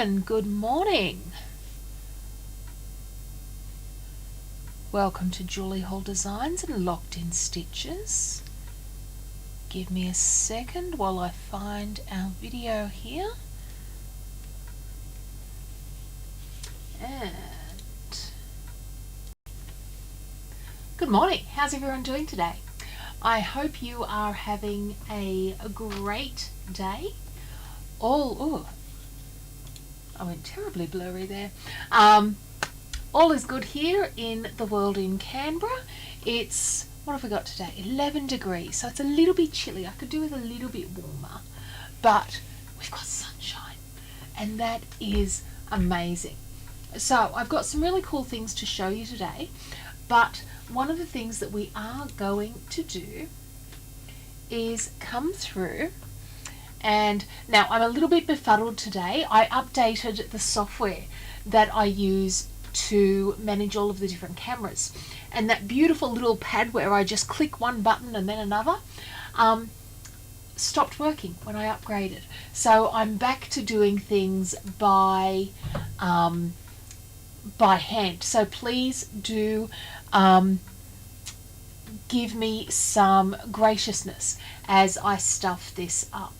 and good morning. Welcome to Julie Hall Designs and Locked in Stitches. Give me a second while I find our video here. And good morning. How's everyone doing today? I hope you are having a great day. I went terribly blurry there. All is good here in the world in Canberra. It's, what have we got today? 11 degrees, so it's a little bit chilly. I could do with a little bit warmer, but we've got sunshine, and that is amazing. So I've got some really cool things to show you today, but one of the things that we are going to do is come through. And now I'm a little bit befuddled today. I updated the software that I use to manage all of the different cameras. And that beautiful little pad where I just click one button and then another stopped working when I upgraded. So I'm back to doing things by hand. So please do give me some graciousness as I stuff this up.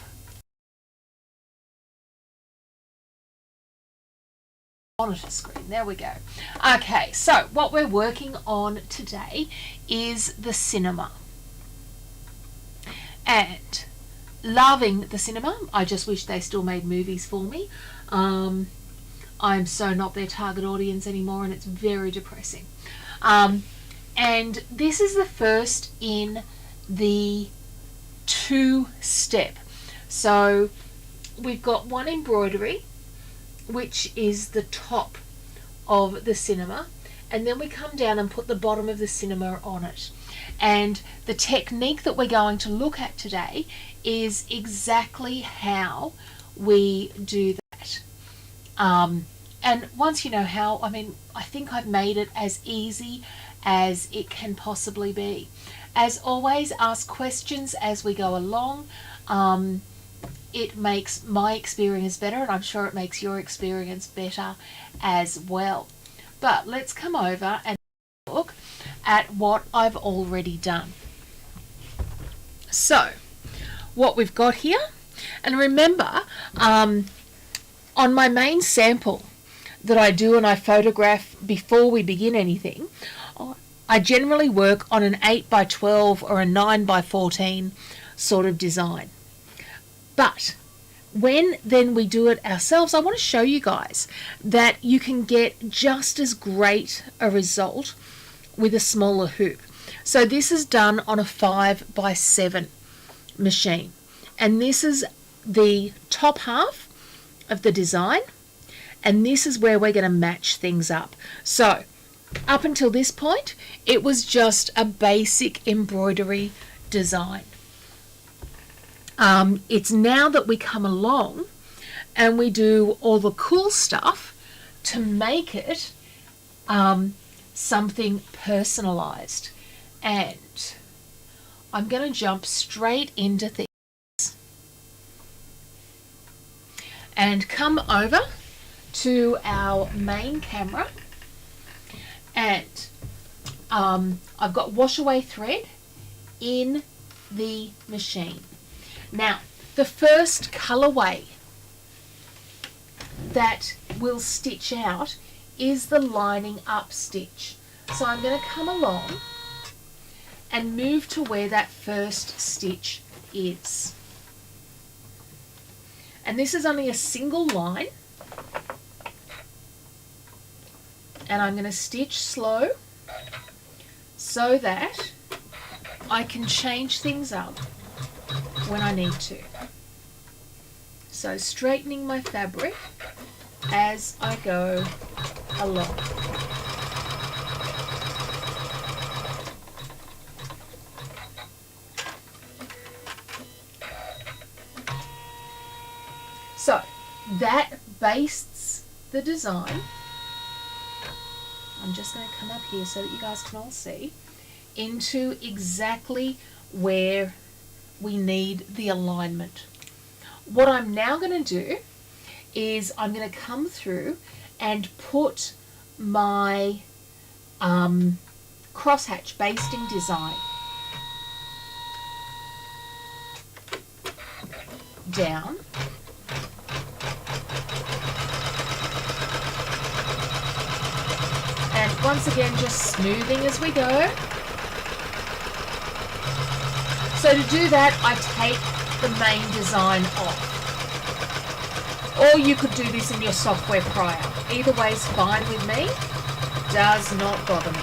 Monitor screen, there we go. Okay, so what we're working on today is the cinema. And loving the cinema. I just wish they still made movies for me. I'm so not their target audience anymore, and it's very depressing. And this is the first in the two-step. So we've got one embroidery, which is the top of the cinema, and then we come down and put the bottom of the cinema on it. And the technique that we're going to look at today is exactly how we do that. And once you know how, I think I've made it as easy as it can possibly be. As always, ask questions as we go along. It makes my experience better, and I'm sure it makes your experience better as well. But let's come over and look at what I've already done. So, what we've got here, and remember, on my main sample that I do and I photograph before we begin anything, I generally work on an 8x12 or a 9x14 sort of design. But when then we do it ourselves, I want to show you guys that you can get just as great a result with a smaller hoop. So this is done on a 5x7 machine. And this is the top half of the design. And this is where we're going to match things up. So up until this point, it was just a basic embroidery design. It's now that we come along and we do all the cool stuff to make it something personalized. And I'm going to jump straight into things and come over to our main camera, and I've got wash away thread in the machine. Now, the first colorway that will stitch out is the lining up stitch. So I'm going to come along and move to where that first stitch is. And this is only a single line. And I'm going to stitch slow so that I can change things up when I need to. So straightening my fabric as I go along. So that bastes the design. I'm just going to come up here so that you guys can all see into exactly where we need the alignment. What I'm now going to do is I'm going to come through and put my crosshatch basting design down. And once again, just smoothing as we go. So to do that, I take the main design off. Or you could do this in your software prior. Either way is fine with me. Does not bother me.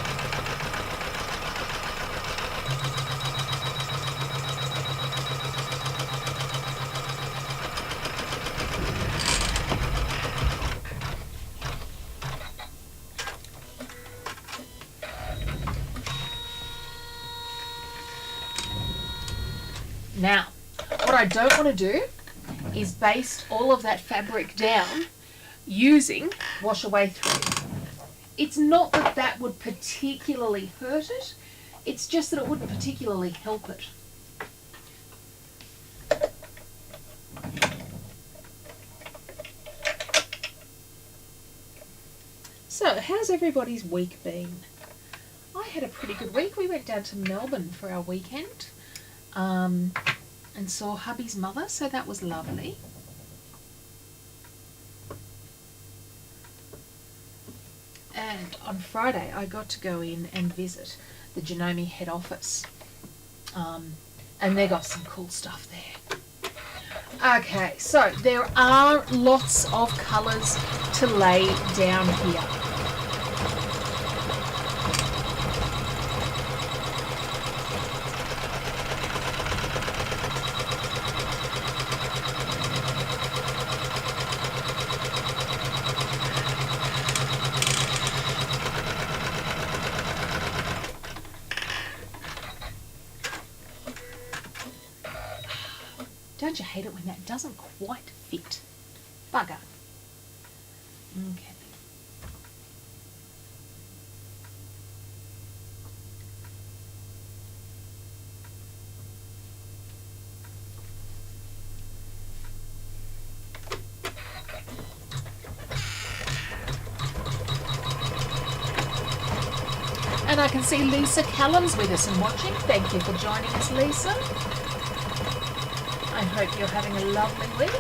Now, what I don't want to do is baste all of that fabric down using wash away thread. It's not that that would particularly hurt it, it's just that it wouldn't particularly help it. So, how's everybody's week been? I had a pretty good week. We went down to Melbourne for our weekend. And saw hubby's mother, so that was lovely. And on Friday I got to go in and visit the Genome head office, and they got some cool stuff there. Okay, so there are lots of colours to lay down here. Don't you hate it when that doesn't quite fit? Bugger. Okay. And I can see Lisa Callum's with us and watching. Thank you for joining us, Lisa. I hope you're having a lovely week.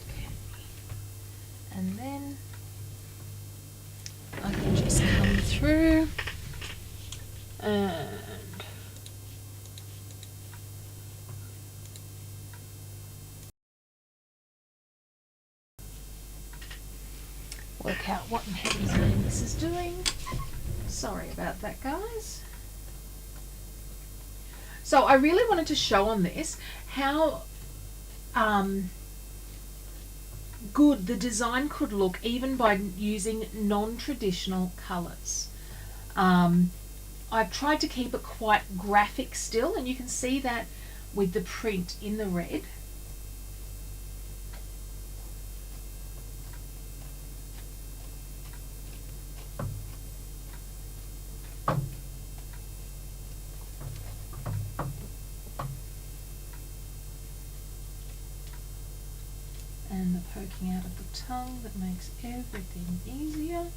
Okay. And then I can just come through and work out what in heaven's name this is doing. Sorry about that, guys. So I really wanted to show on this how good the design could look even by using non-traditional colours. I've tried to keep it quite graphic still, and you can see that with the print in the red. And the poking out of the tongue that makes everything easier.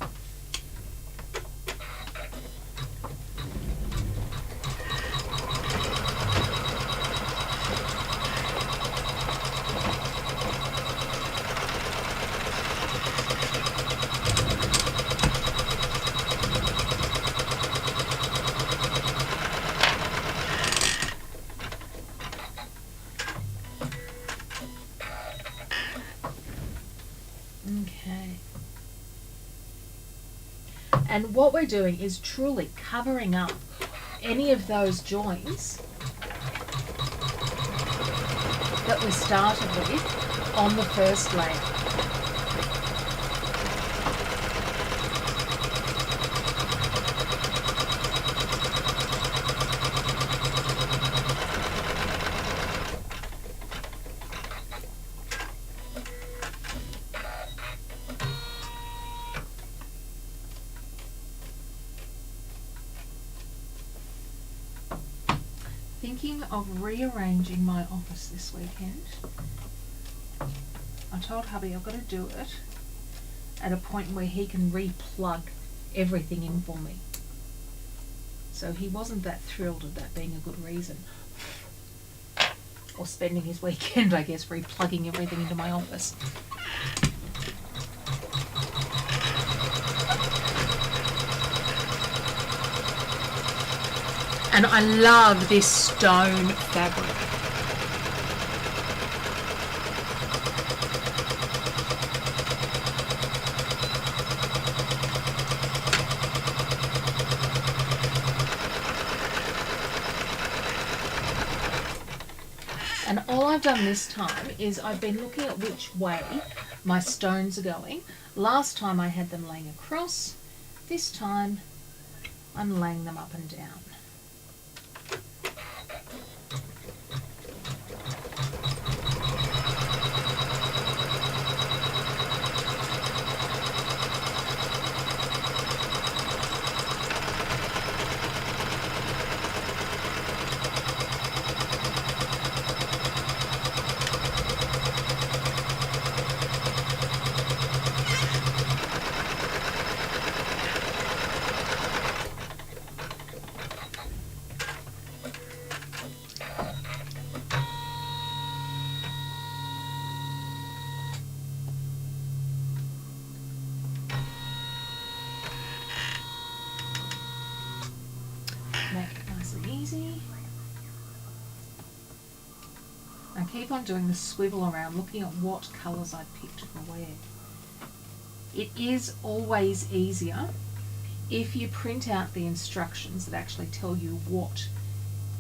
Okay. And what we're doing is truly covering up any of those joins that we started with on the first layer. thinking of rearranging my office this weekend. I told hubby I've got to do it at a point where he can re-plug everything in for me. So he wasn't that thrilled at that being a good reason. Or spending his weekend, I guess, re-plugging everything into my office. And I love this stone fabric. And all I've done this time is I've been looking at which way my stones are going. Last time I had them laying across. This time I'm laying them up and down. Make it nice and easy. I keep on doing the swivel around, looking at what colours I picked for where. It is always easier if you print out the instructions that actually tell you what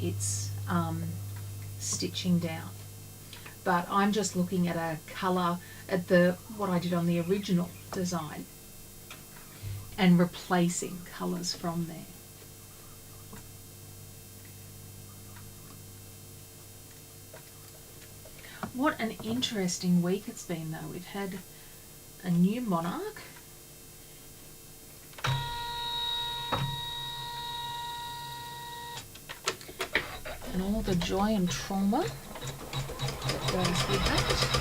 it's stitching down. But I'm just looking at a colour, at what I did on the original design, and replacing colours from there. What an interesting week it's been though. We've had a new monarch. And all the joy and trauma that goes with that.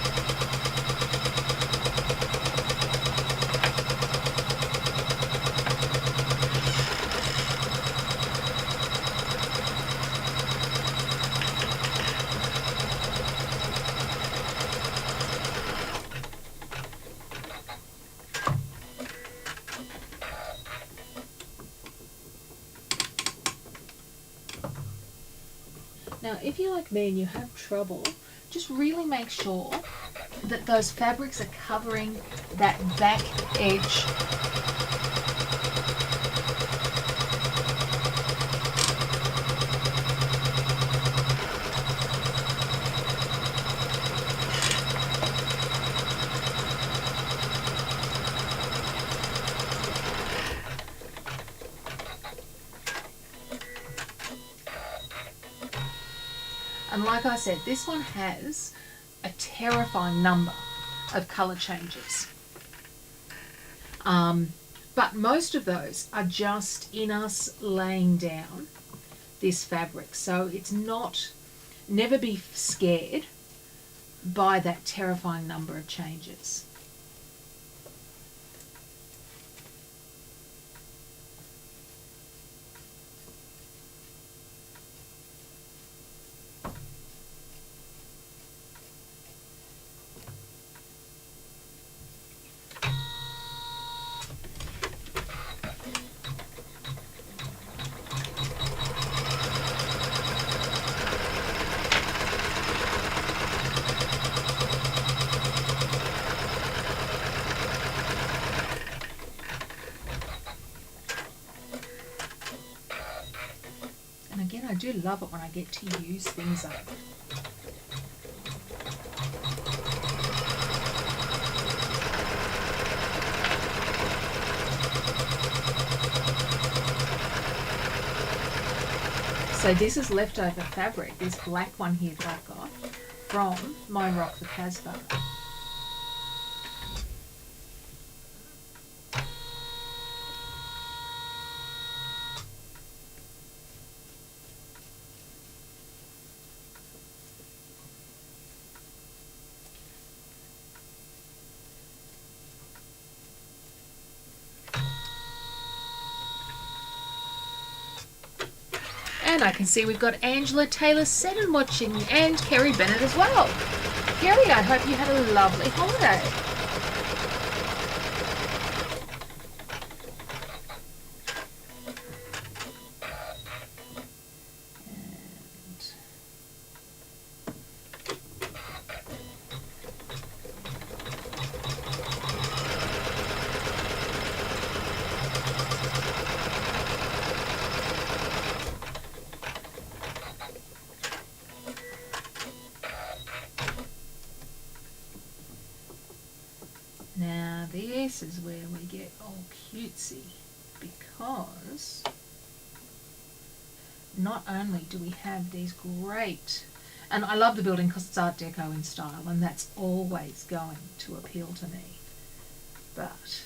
Now, if you're like me and you have trouble, just really make sure that those fabrics are covering that back edge. And like I said, this one has a terrifying number of colour changes. But most of those are just in us laying down this fabric. So it's never be scared by that terrifying number of changes. Again, I do love it when I get to use things up. So this is leftover fabric, this black one here that I've got from Mine Rock the Casbah. I can see we've got Angela Taylor Seddon watching and Kerry Bennett as well. Kerry, I hope you had a lovely holiday. Now this is where we get all cutesy, because not only do we have these great, and I love the building because it's Art Deco in style, and that's always going to appeal to me, but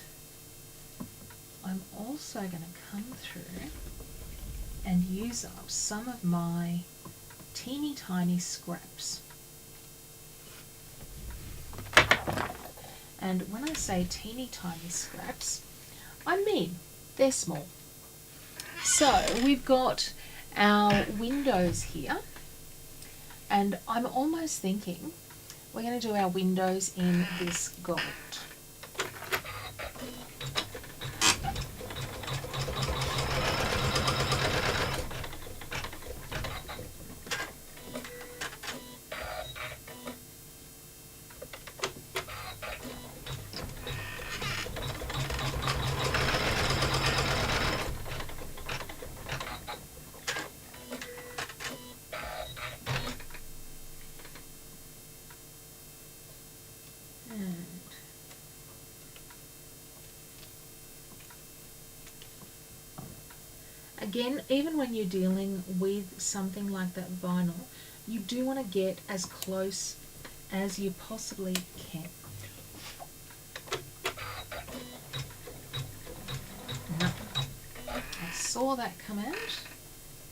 I'm also going to come through and use up some of my teeny tiny scraps. And when I say teeny tiny scraps, I mean they're small. So we've got our windows here, and I'm almost thinking we're going to do our windows in this gold. Again, even when you're dealing with something like that vinyl, you do want to get as close as you possibly can. No, I saw that come out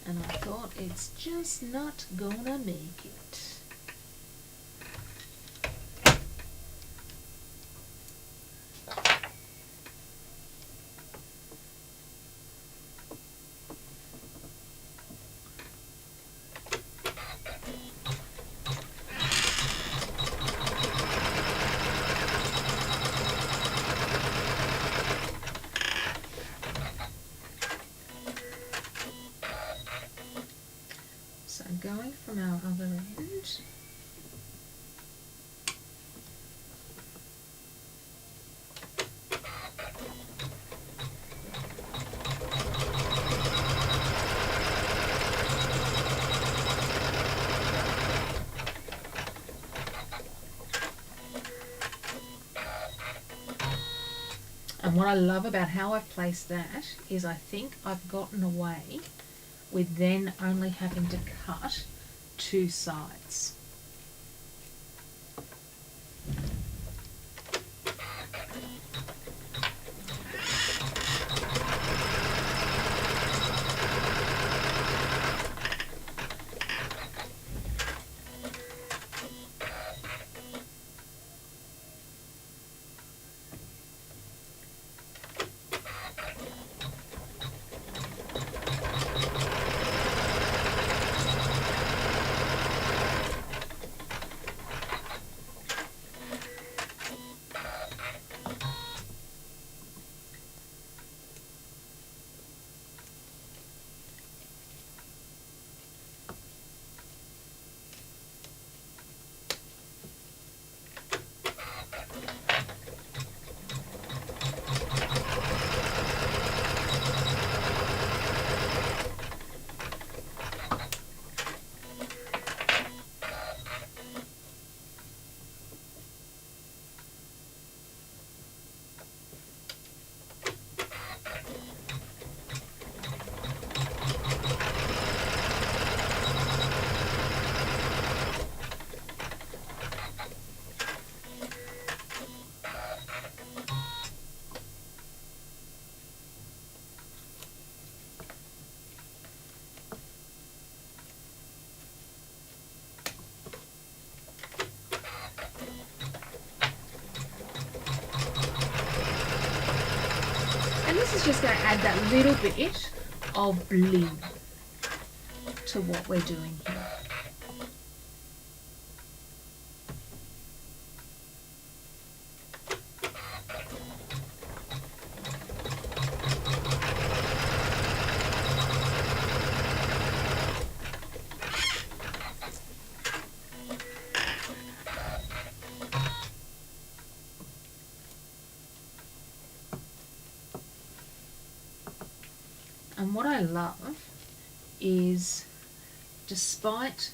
and I thought it's just not gonna make it. So going from our other end, and what I love about how I've placed that is I think I've gotten away with then only having to cut two sides. And this is just going to add that little bit of bling. to what we're doing here. And what I love is, despite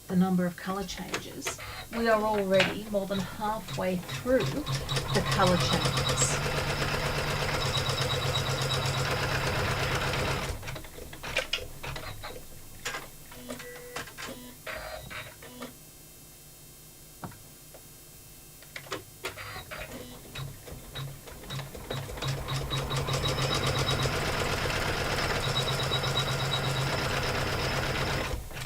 the number of colour changes, we are already more than halfway through the colour changes.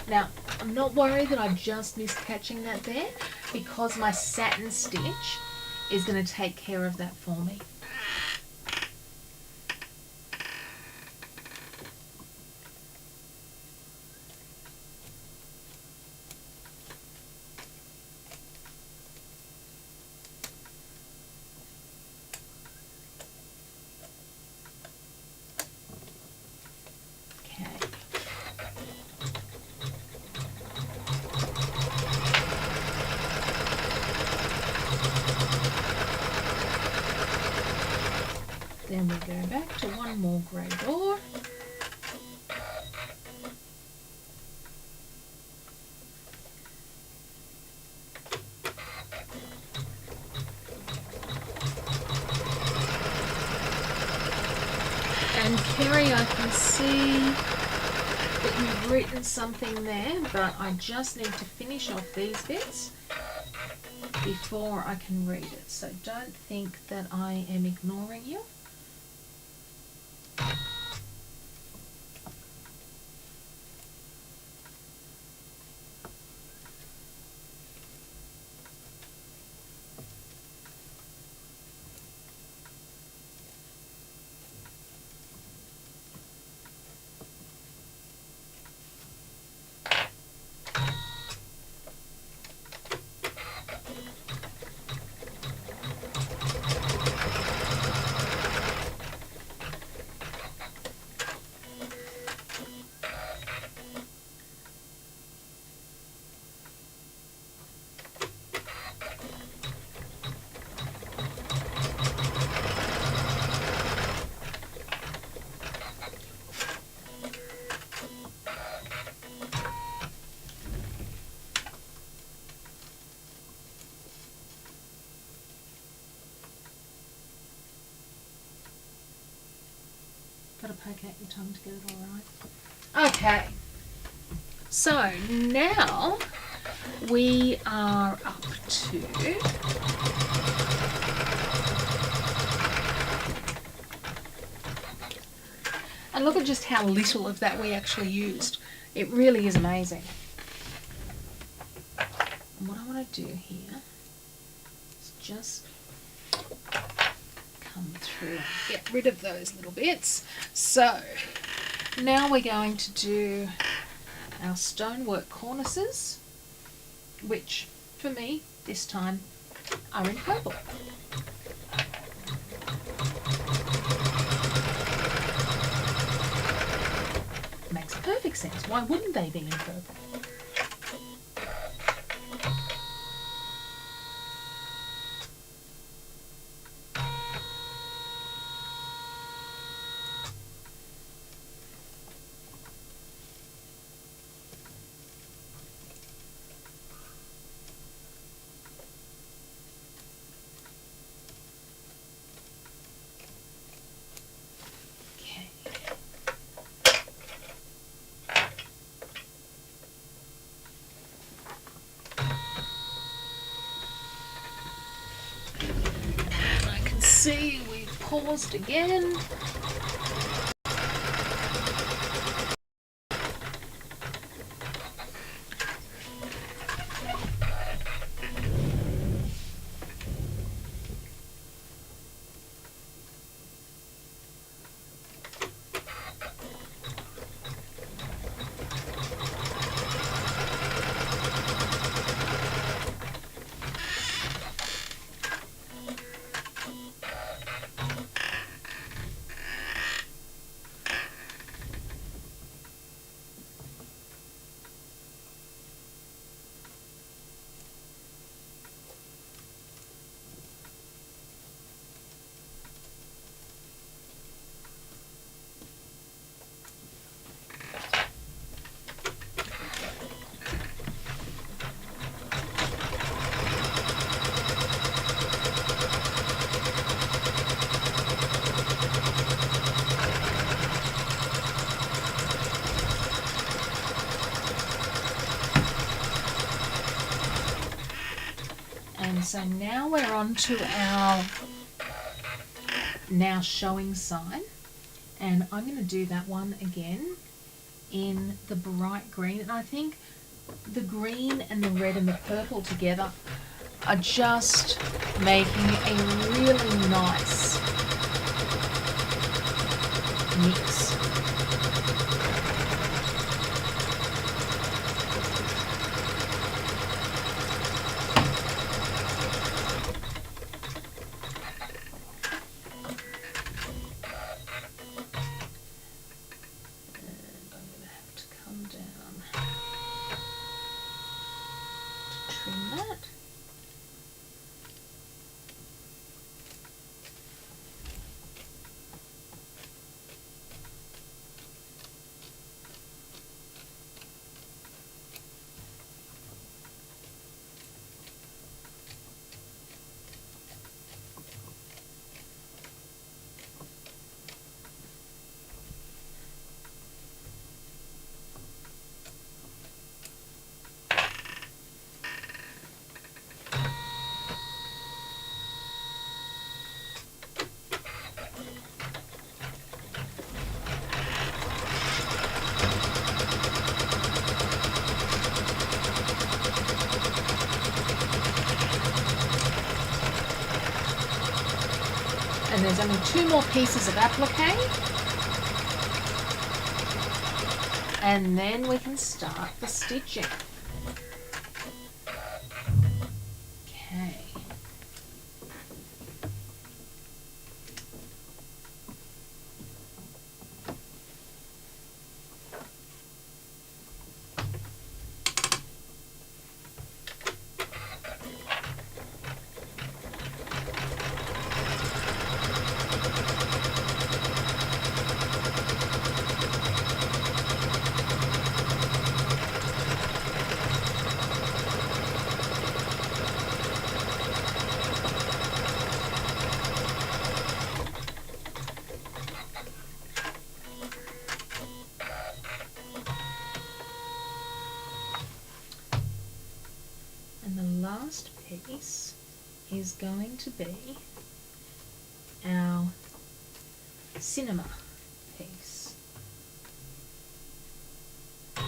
Now, I'm not worried that I've just missed catching that there, because my satin stitch is going to take care of that for me. Then we go back to one more grey door. And Kerry, I can see that you've written something there, but I just need to finish off these bits before I can read it. So don't think that I am ignoring you. Gotta poke out your tongue to get it all right. Okay, so now we are up to and look at just how little of that we actually used. It really is amazing. And what I want to do here is just come through and get rid of those little bits. So now we're going to do our stonework cornices, which for me this time are in purple. Makes perfect sense. Why wouldn't they be in purple? See, we've paused again. so now we're on to our now showing sign, and I'm going to do that one again in the bright green, and I think the green and the red and the purple together are just making a really nice mix. And there's only 2 more pieces of applique, and then we can start the stitching. Okay. And the last piece is going to be our cinema piece. The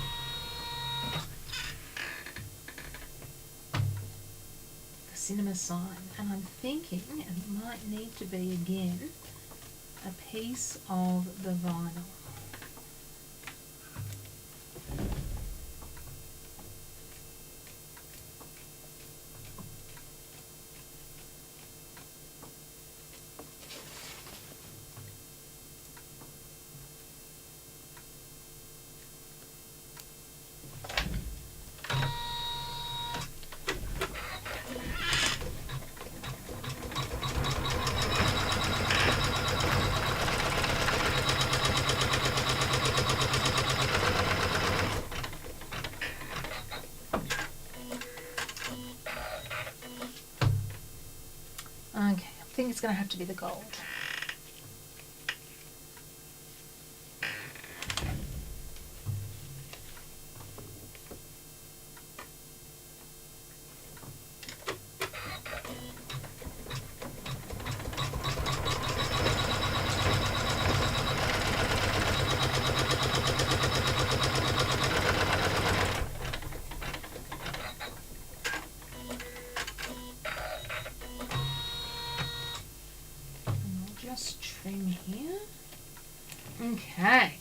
cinema sign, and I'm thinking it might need to be again a piece of the vinyl. Okay, I think it's going to have to be the gold. Just trim here. Okay,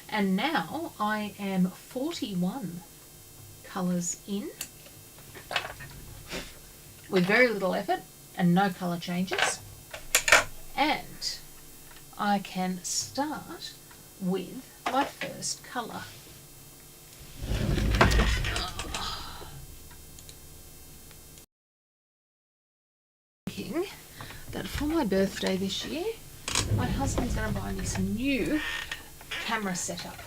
and now I am 41 colours in with very little effort and no colour changes, and I can start with my first colour. Thinking that for my birthday this year, my husband's going to buy me some new camera setup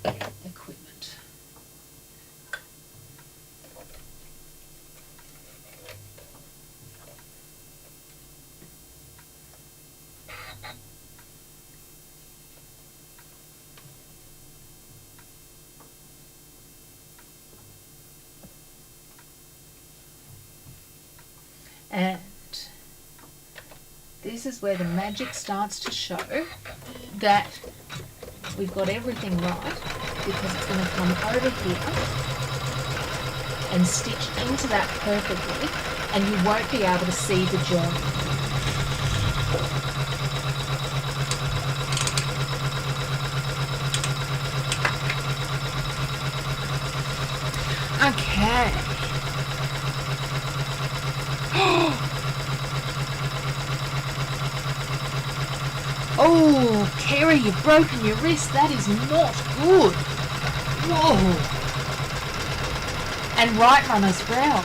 equipment. And this is where the magic starts to show that we've got everything right, because it's going to come over here and stitch into that perfectly, and you won't be able to see the join. Okay. Oh, Kerry, you've broken your wrist. That is not good. Whoa. And right run as well.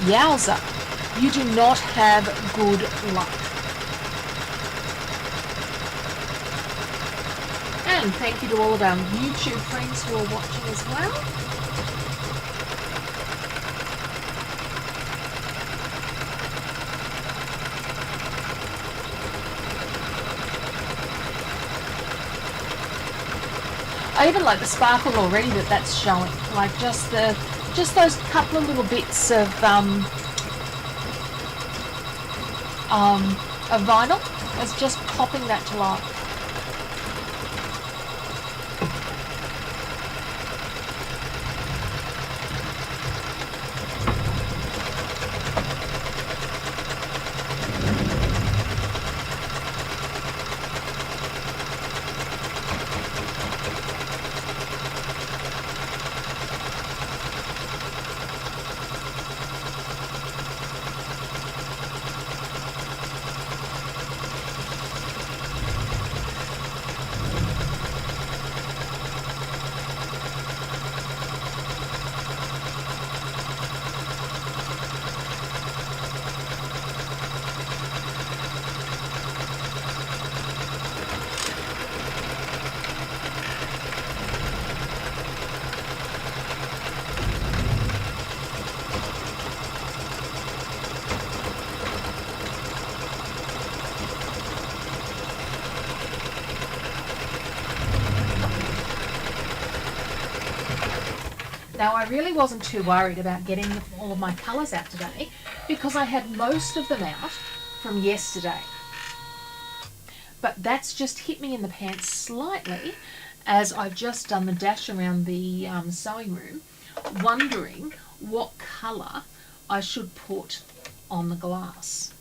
Yowza. You do not have good luck. And thank you to all of our YouTube friends who are watching as well. I even like the sparkle already that's showing. Like just those couple of little bits of vinyl is just popping that to life. Now, I really wasn't too worried about getting all of my colours out today because I had most of them out from yesterday. But that's just hit me in the pants slightly as I've just done the dash around the sewing room, wondering what colour I should put on the glass.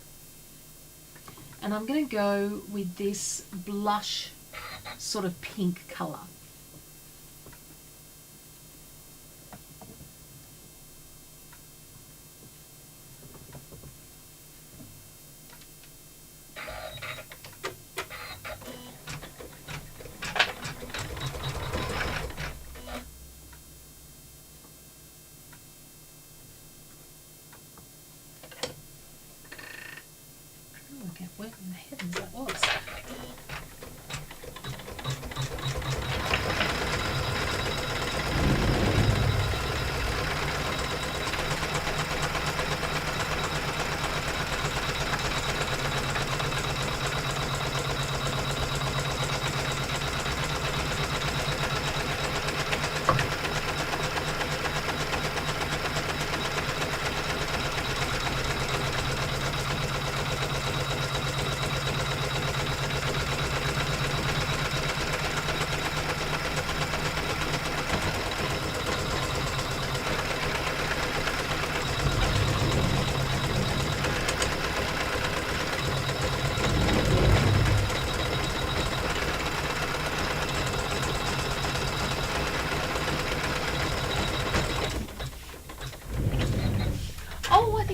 And I'm going to go with this blush sort of pink colour. Where in the heavens that was.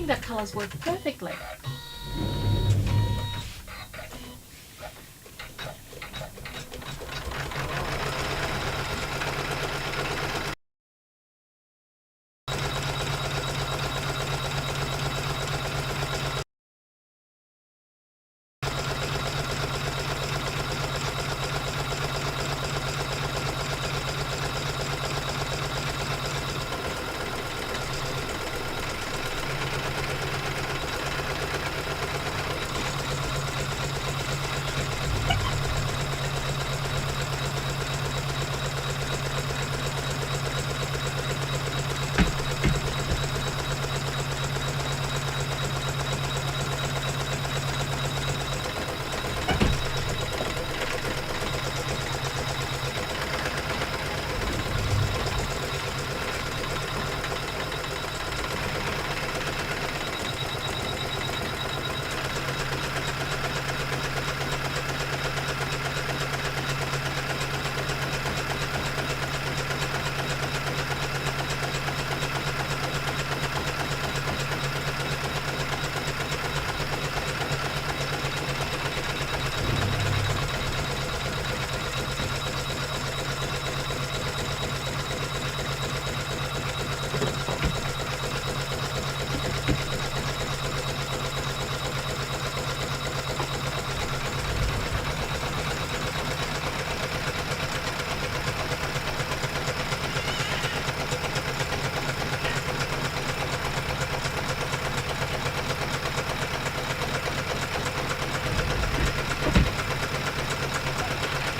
That colours work perfectly.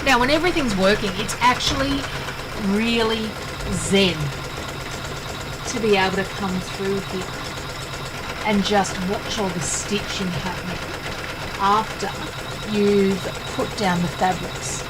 Now, when everything's working, it's actually really zen to be able to come through here and just watch all the stitching happening after you've put down the fabrics.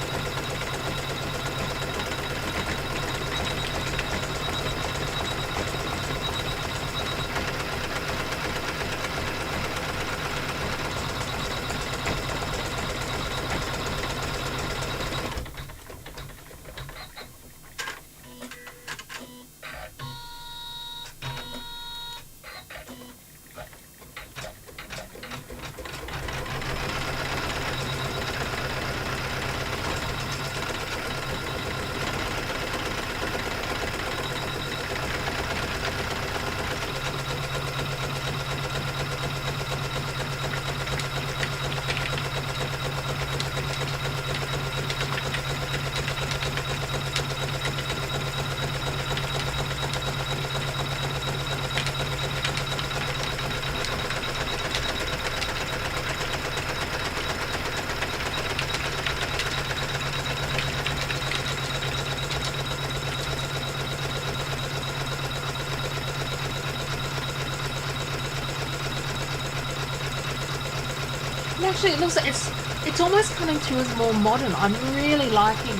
Actually, it looks like it's almost coming through as more modern. I'm really liking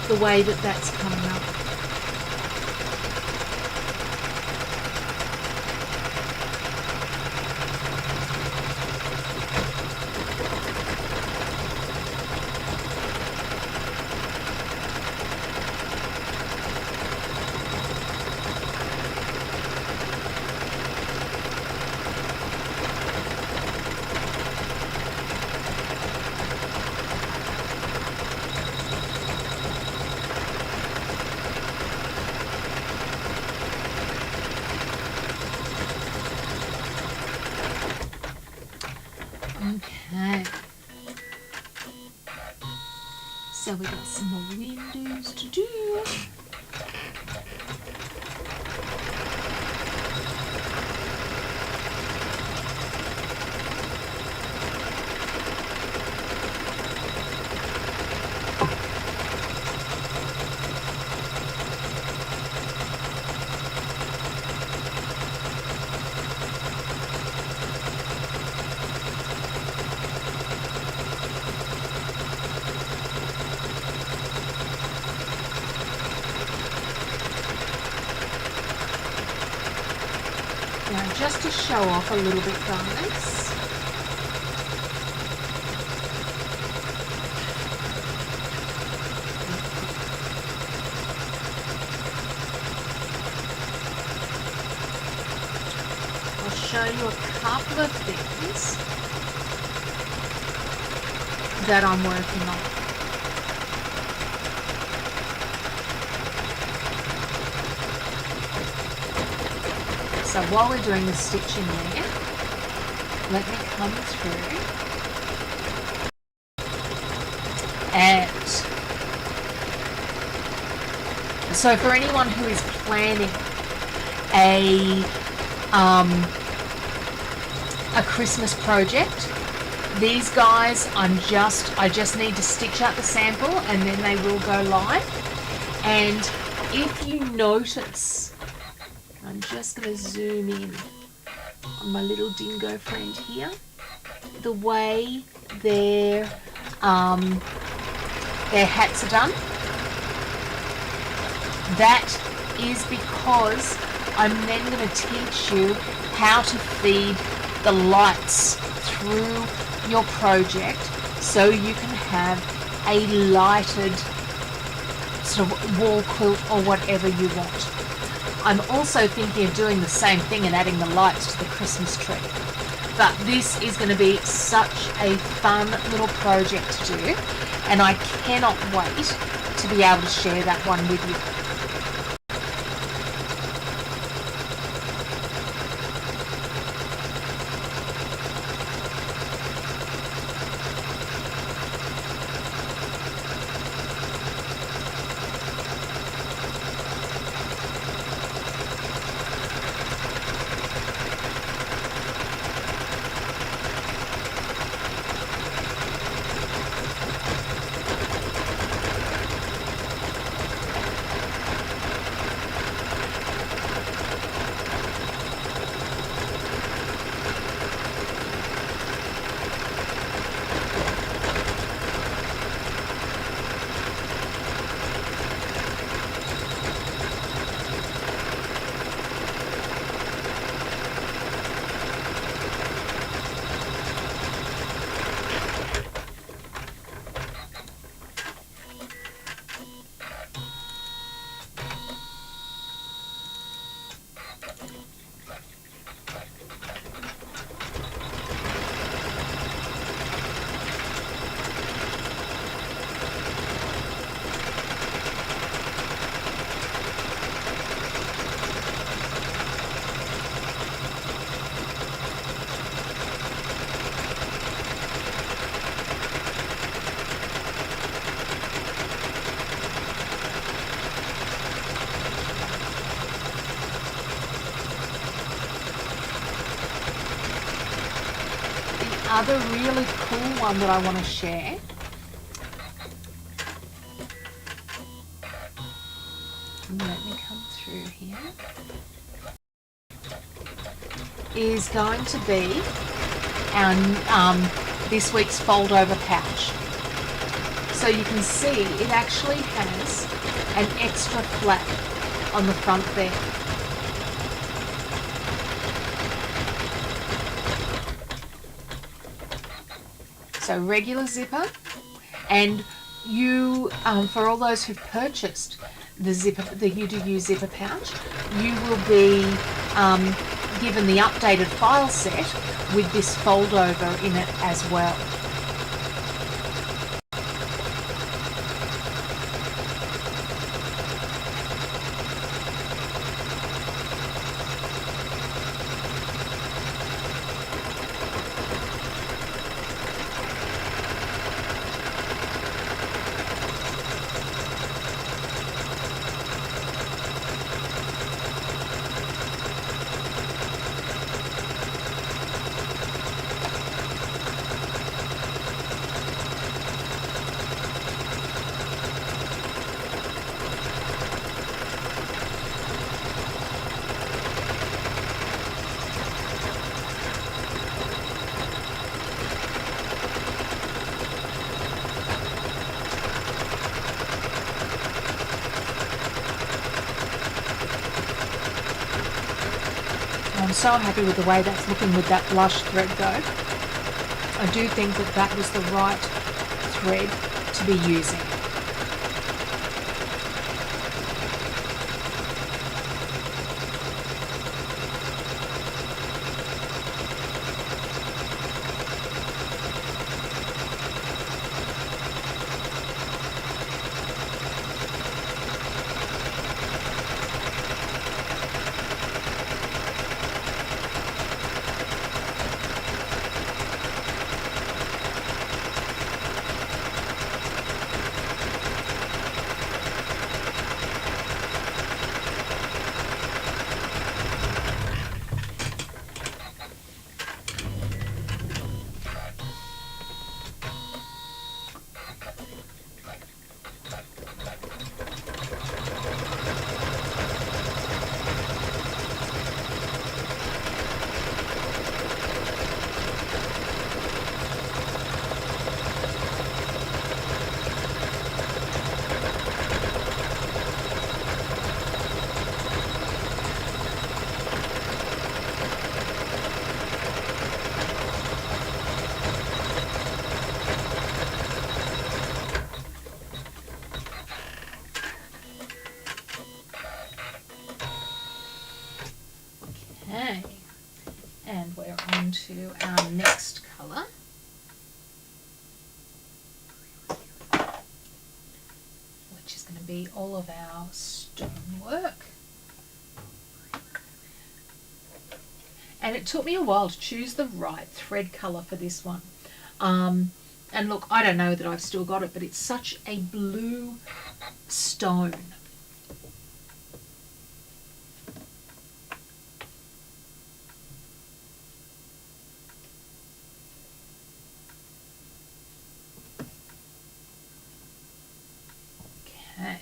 the way that that's coming up. Okay, so we got some more windows to do. Now, just to show off a little bit, guys, I'll show you a couple of things that I'm working on. So while we're doing the stitching there, let me come through and so for anyone who is planning a Christmas project, these guys I just need to stitch out the sample and then they will go live. And if you notice, I'm just going to zoom in on my little dingo friend here, the way their hats are done. That is because I'm then going to teach you how to feed the lights through your project so you can have a lighted sort of wall quilt or whatever you want. I'm also thinking of doing the same thing and adding the lights to the Christmas tree. But this is going to be such a fun little project to do, and I cannot wait to be able to share that one with you. other really cool one that I want to share let me come through here is going to be our this week's fold over pouch. So you can see it actually has an extra flap on the front there. So regular zipper, and you, for all those who've purchased the UDU zipper pouch, you will be given the updated file set with this fold over in it as well. I'm so happy with the way that's looking with that blush thread though. I do think that that was the right thread to be using. Okay, and we're on to our next colour, which is going to be all of our stonework. And it took me a while to choose the right thread colour for this one. And look, I don't know that I've still got it, but it's such a blue stone. Okay.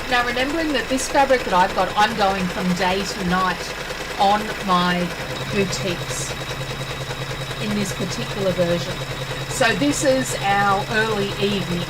Now remembering that this fabric that I've got, I'm going from day to night on my boutiques in this particular version. So this is our early evening.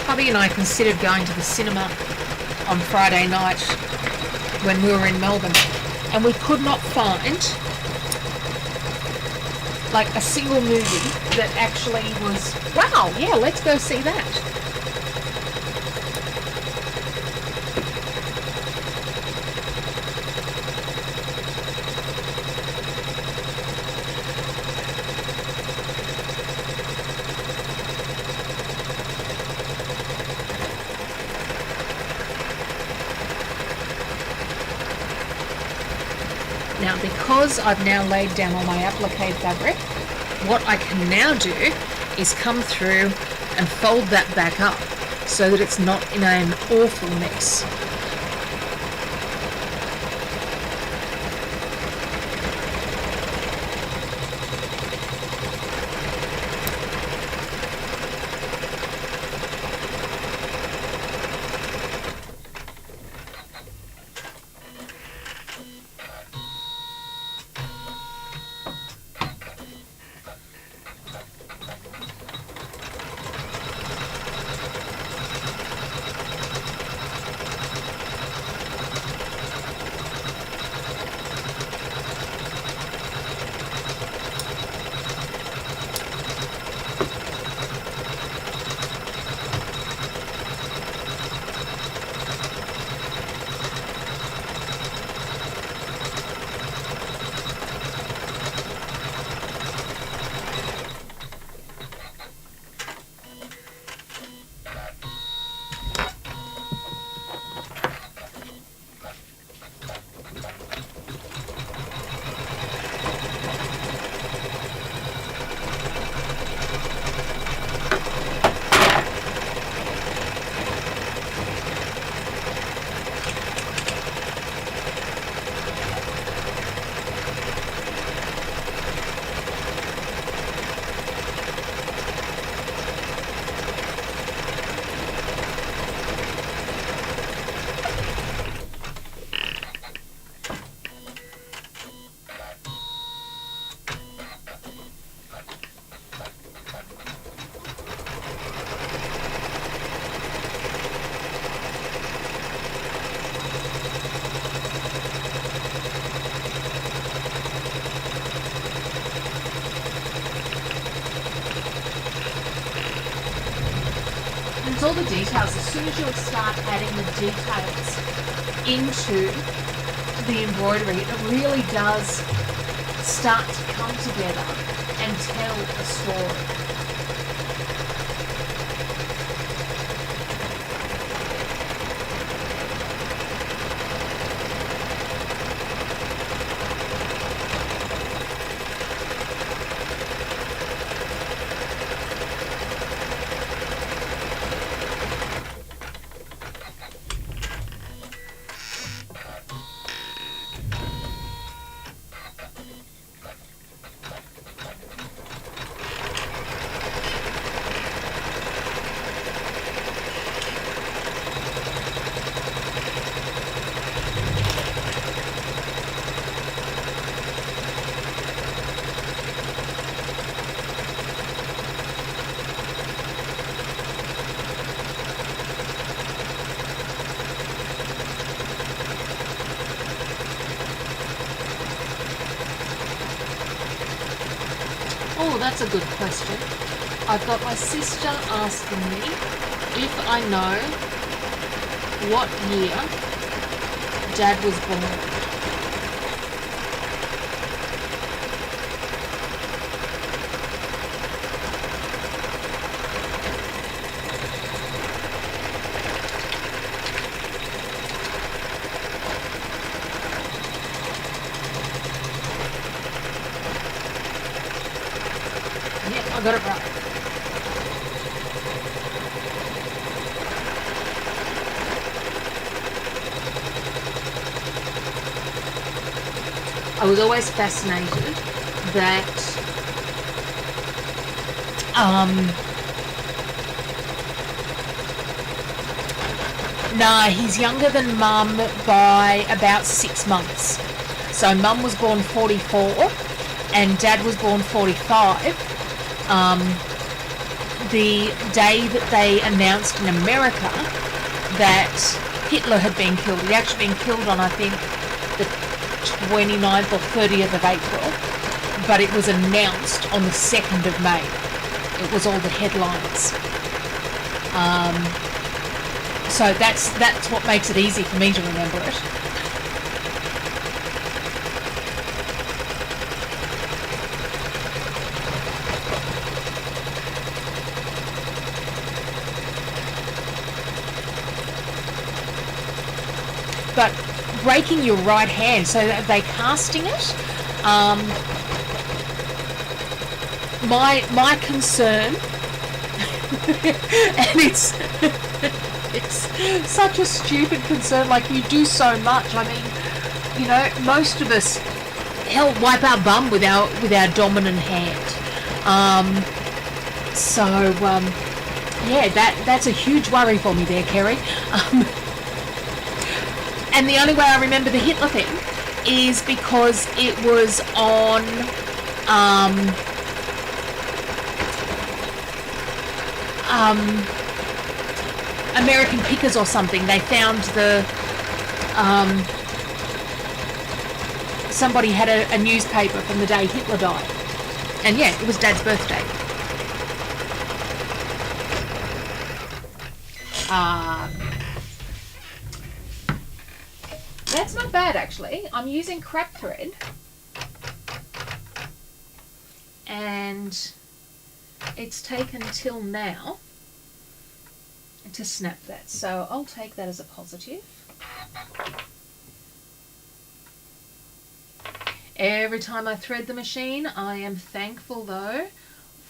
Hubby and I considered going to the cinema on Friday night when we were in Melbourne, and we could not find like a single movie that actually was, wow, yeah, let's go see that. Now, because I've now laid down all my applique fabric, what I can now do is come through and fold that back up so that it's not in an awful mess. It's all the details. As soon as you start adding the details into the embroidery, it really does start to come together and tell a story. Oh, that's a good question. I've got my sister asking me if I know what year Dad was born. I got it right. I was always fascinated that he's younger than Mum by about 6 months. So Mum was born 44 and Dad was born 45. The day that they announced in America that Hitler had been killed. He'd actually been killed on, I think, the 29th or 30th of April, but it was announced on the 2nd of May. It was all the headlines. So that's what makes it easy for me to remember it. But breaking your right hand, so are they casting it? My concern, and it's such a stupid concern. Like, you do so much. I mean, you know, most of us wipe our bum with our dominant hand. Yeah, that's a huge worry for me there, Kerry. And the only way I remember the Hitler thing is because it was on American Pickers or something. They found somebody had a newspaper from the day Hitler died. And yeah, it was Dad's birthday. That's not bad, actually. I'm using crap thread, and it's taken till now to snap that, so I'll take that as a positive. Every time I thread the machine, I am thankful though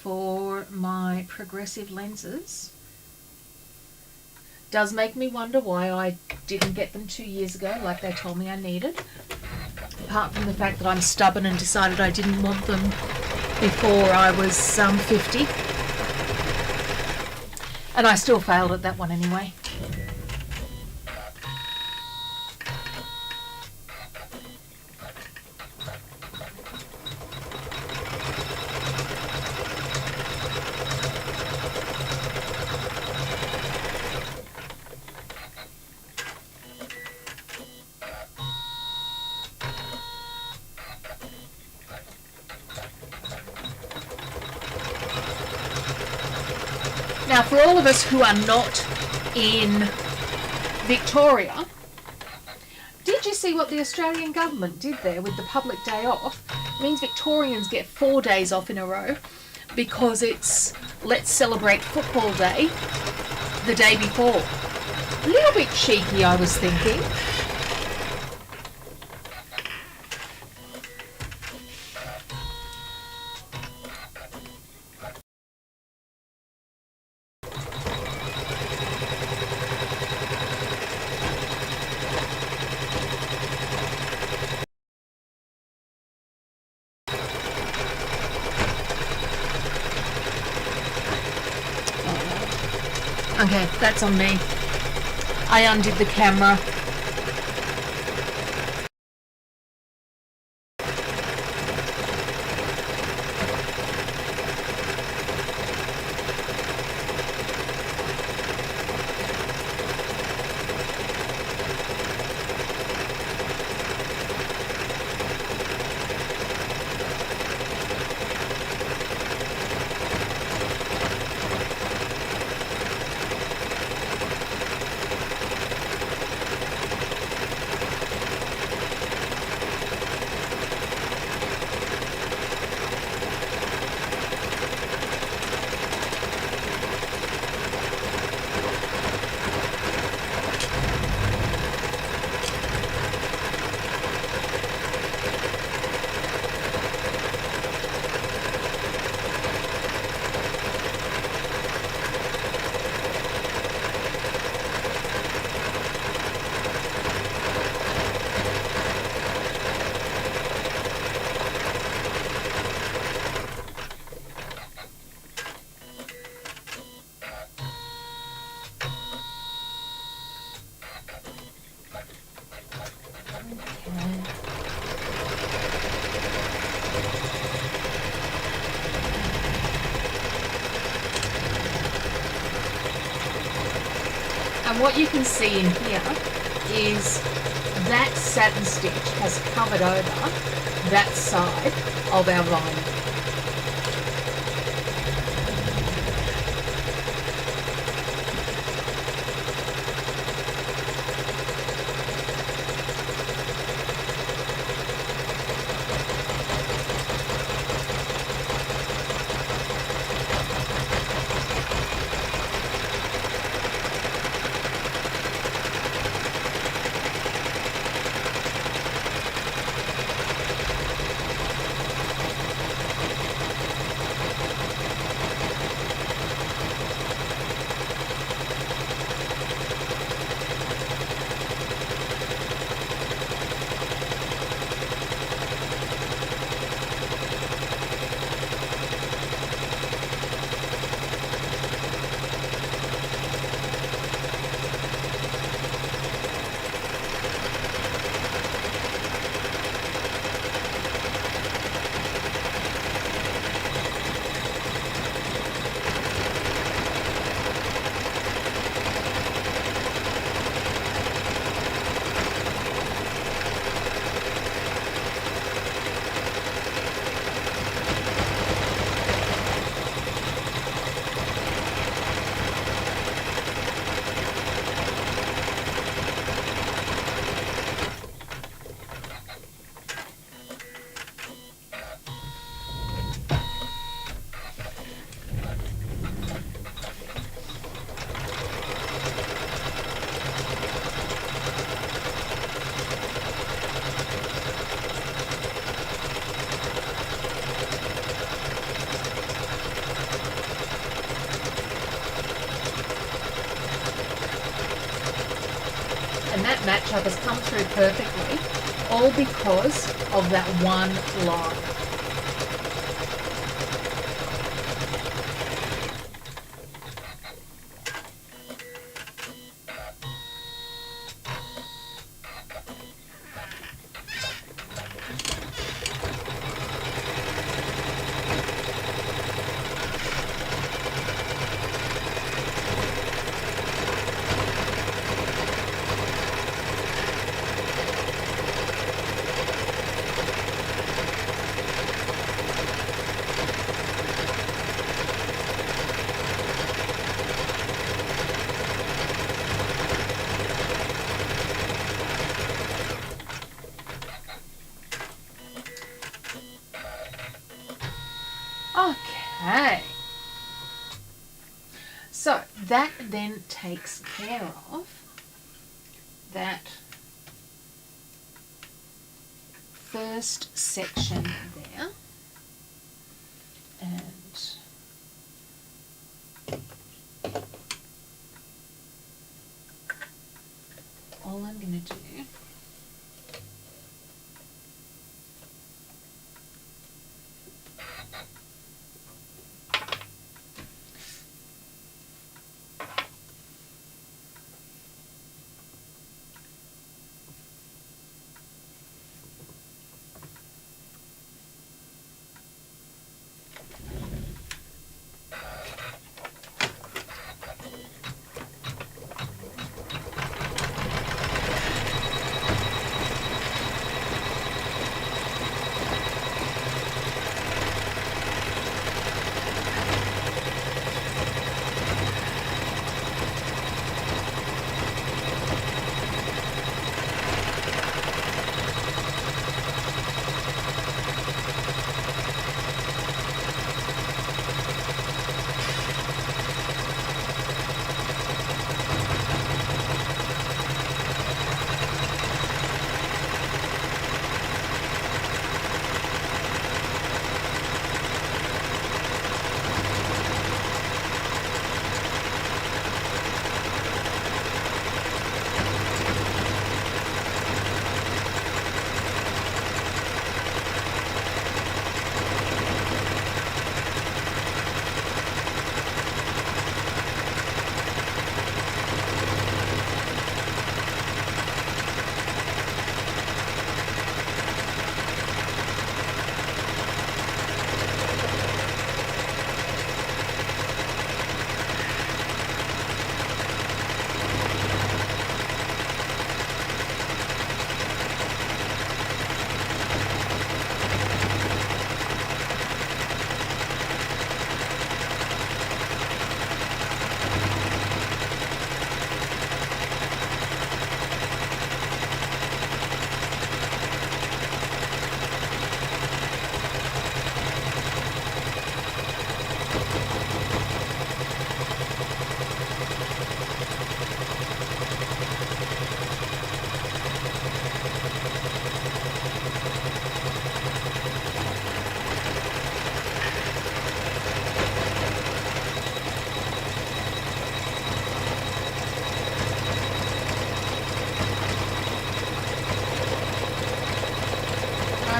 for my progressive lenses. Does make me wonder why I didn't get them 2 years ago like they told me I needed, apart from the fact that I'm stubborn and decided I didn't want them before I was 50, and I still failed at that one anyway. Now, for all of us who are not in Victoria, did you see what the Australian government did there with the public day off? It means Victorians get 4 days off in a row because it's Let's Celebrate Football Day the day before. A little bit cheeky, I was thinking. Okay, that's on me. I undid the camera. And what you can see in here is that satin stitch has covered over that side of our lining. And that matchup has come through perfectly, all because of that one line. Okay, so that then takes care of that first section there, and all I'm going to do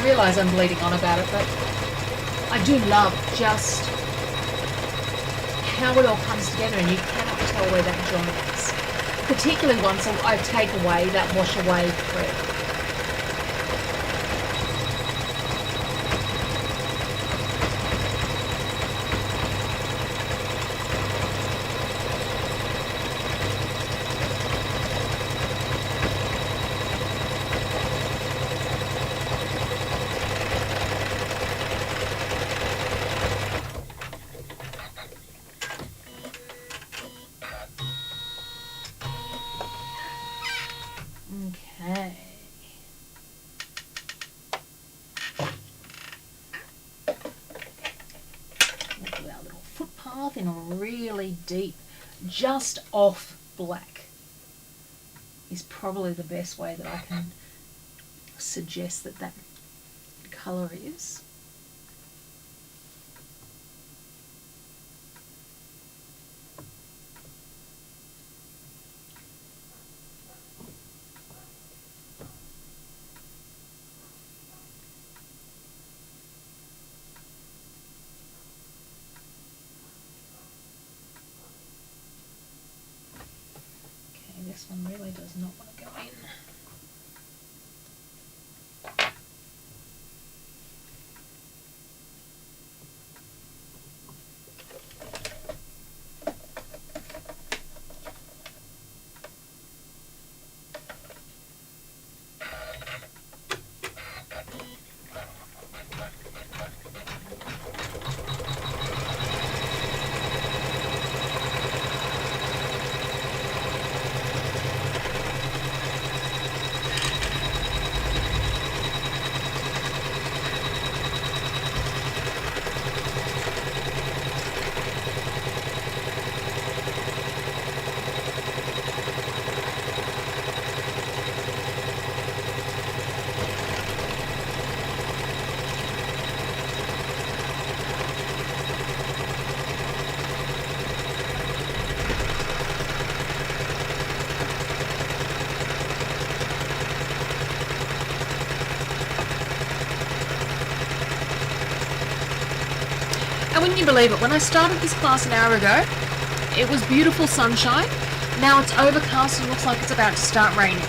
realise I'm bleeding on about it, but I do love just how it all comes together, and you cannot tell where that joint is. Particularly once I take away that wash away thread. Okay. We'll do our little footpath in a really deep, just off black is probably the best way that I can suggest that that colour is. This one really does not want to go in. And wouldn't you believe it, when I started this class an hour ago, it was beautiful sunshine. Now it's overcast and looks like it's about to start raining.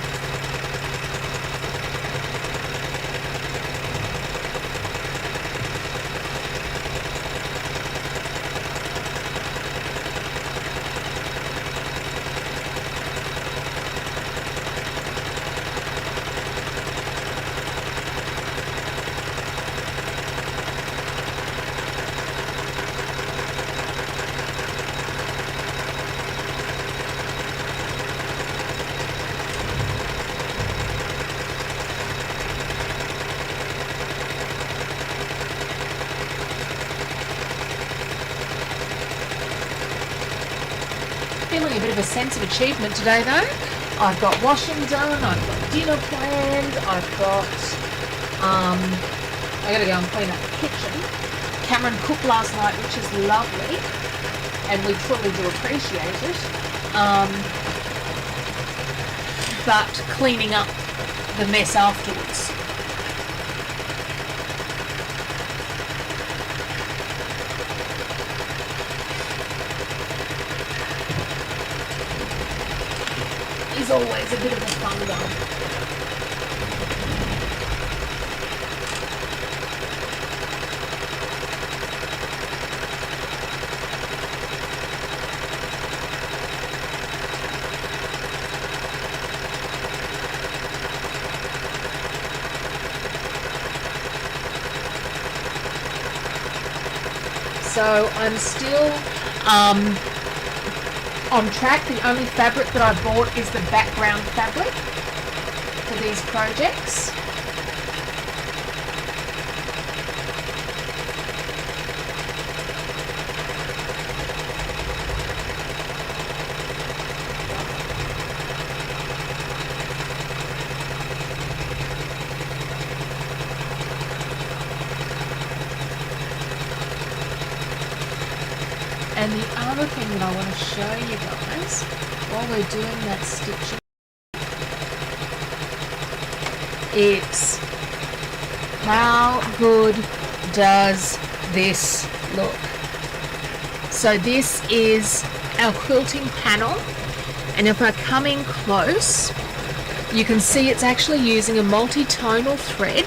Feeling a bit of a sense of achievement today though. I've got washing done, I've got dinner planned, I've got, I gotta go and clean up the kitchen. Cameron cooked last night, which is lovely, and we truly do appreciate it. But cleaning up the mess afterwards. Is always a bit of a fun one. So I'm still on track. The only fabric that I've bought is the background fabric for these projects. And the other thing that I want to show you guys while we're doing that stitching is How good does this look? So this is our quilting panel, and if I come in close, you can see it's actually using a multi-tonal thread.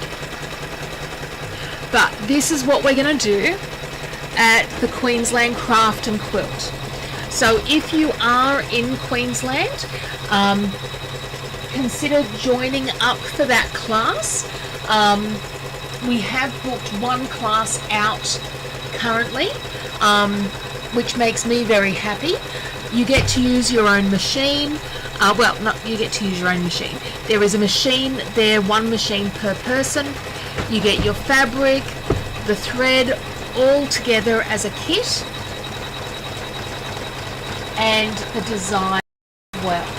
But this is what we're going to do at the Queensland Craft and Quilt. So if you are in Queensland, consider joining up for that class. We have booked one class out currently, which makes me very happy. You get to use your own machine. Well, not you get to use your own machine. There is a machine there, one machine per person. You get your fabric, the thread, all together as a kit, and the design as well.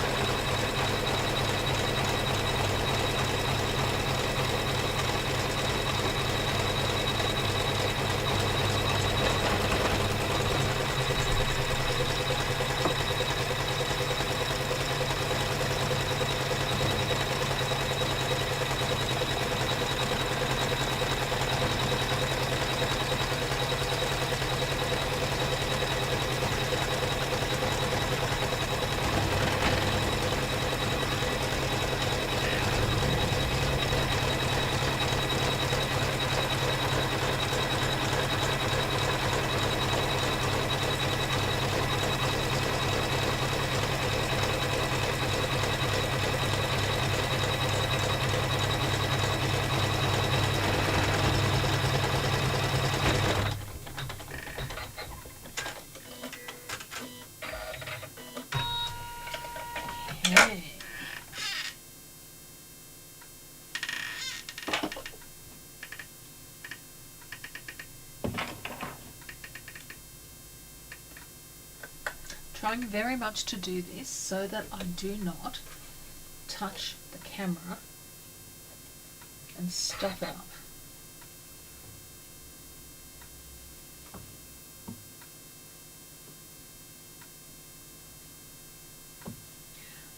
Okay. Trying very much to do this so that I do not touch the camera and stuff it up.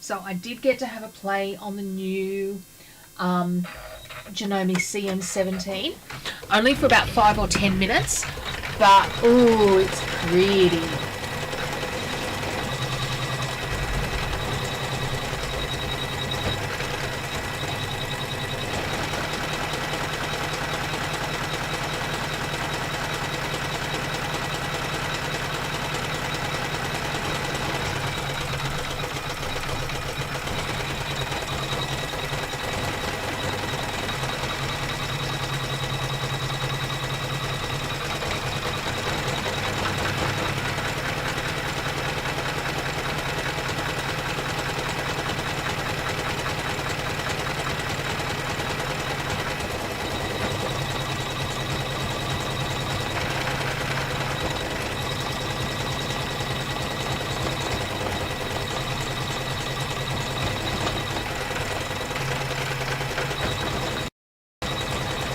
So I did get to have a play on the new Janome CM17, only for about 5 or 10 minutes, but oh, it's pretty.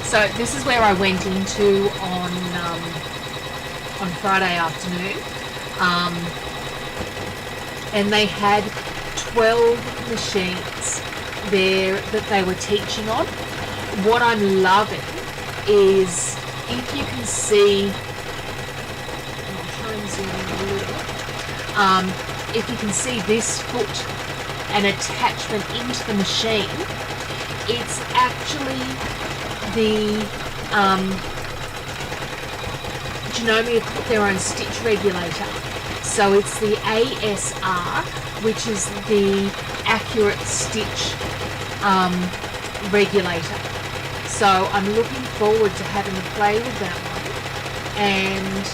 So this is where I went into on Friday afternoon, and they had 12 machines there that they were teaching on. What I'm loving is, if you can see, I'll try and zoom in a little, if you can see this foot and attachment into the machine, it's actually the Janome have put their own stitch regulator. So it's the ASR, which is the accurate stitch regulator. So I'm looking forward to having a play with that one. And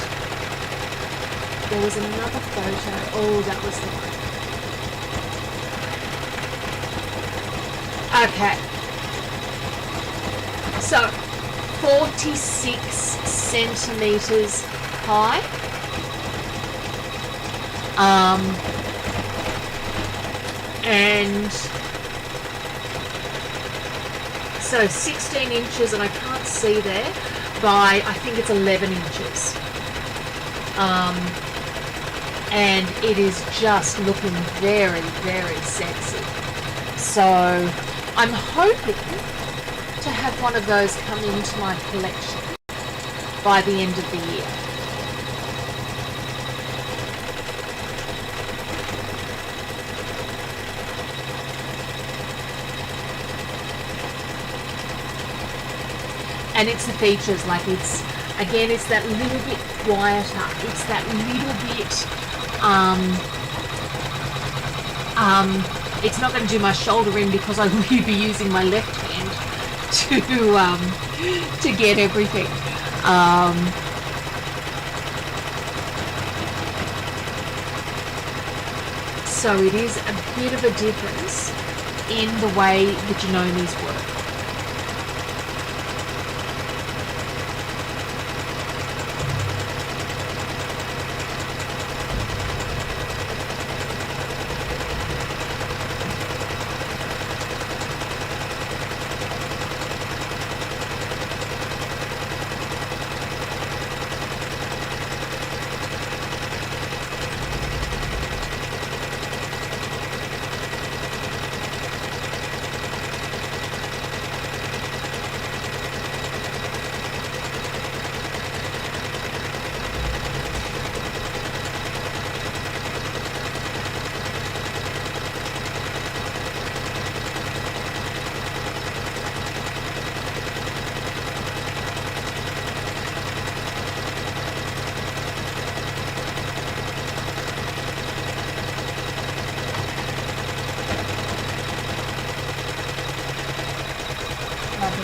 there was another photo. Oh, that was the one. Okay. So 46 centimeters high. And so 16 inches, and I can't see there, by I think it's 11 inches. And it is just looking very, very sexy. So I'm hoping to have one of those come into my collection by the end of the year. And it's the features, like it's that little bit quieter. It's that little bit, it's not going to do my shoulder in because I will be using my left hand to get everything. So it is a bit of a difference in the way the Genomes work.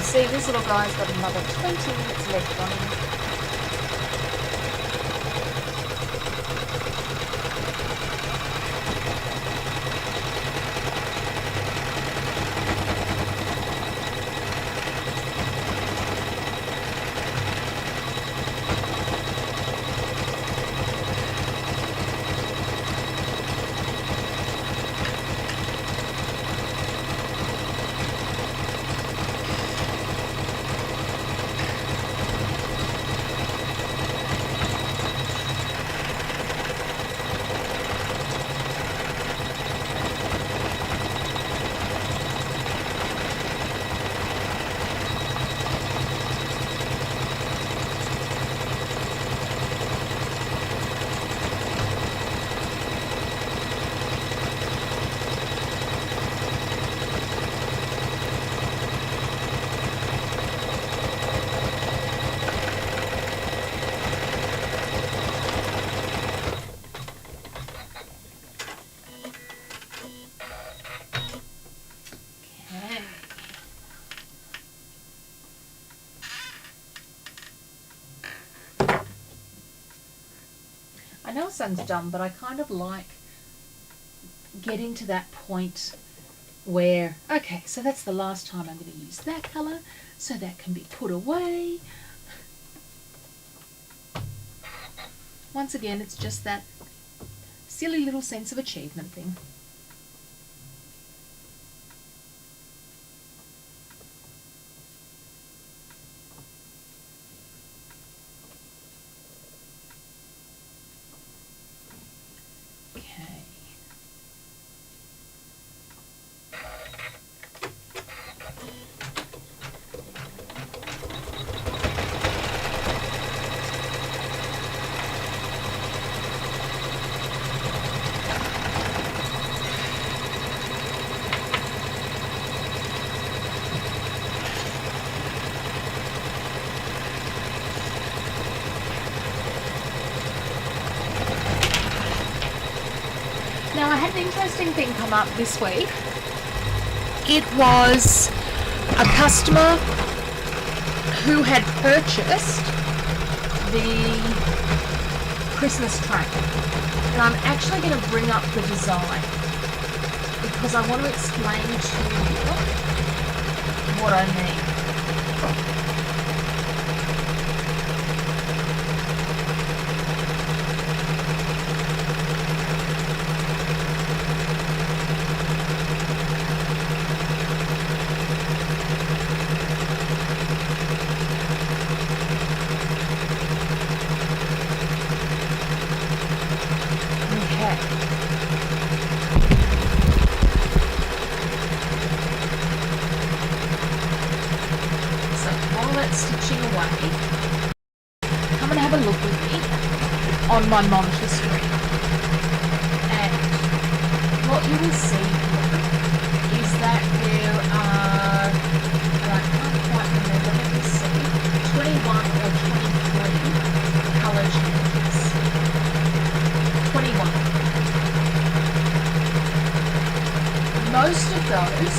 See, this little guy's got another 20 minutes left on him. I know it sounds dumb, but I kind of like getting to that point where, okay, so that's the last time I'm going to use that colour, so that can be put away. Once again, it's just that silly little sense of achievement thing. Now, I had an interesting thing come up this week. It was a customer who had purchased the Christmas tree. And I'm actually going to bring up the design because I want to explain to you what I mean. look with me on my monitor screen. And what you will see here is that there are, and I can't quite remember, let me see, 21 or 23 colour changes. 21. Most of those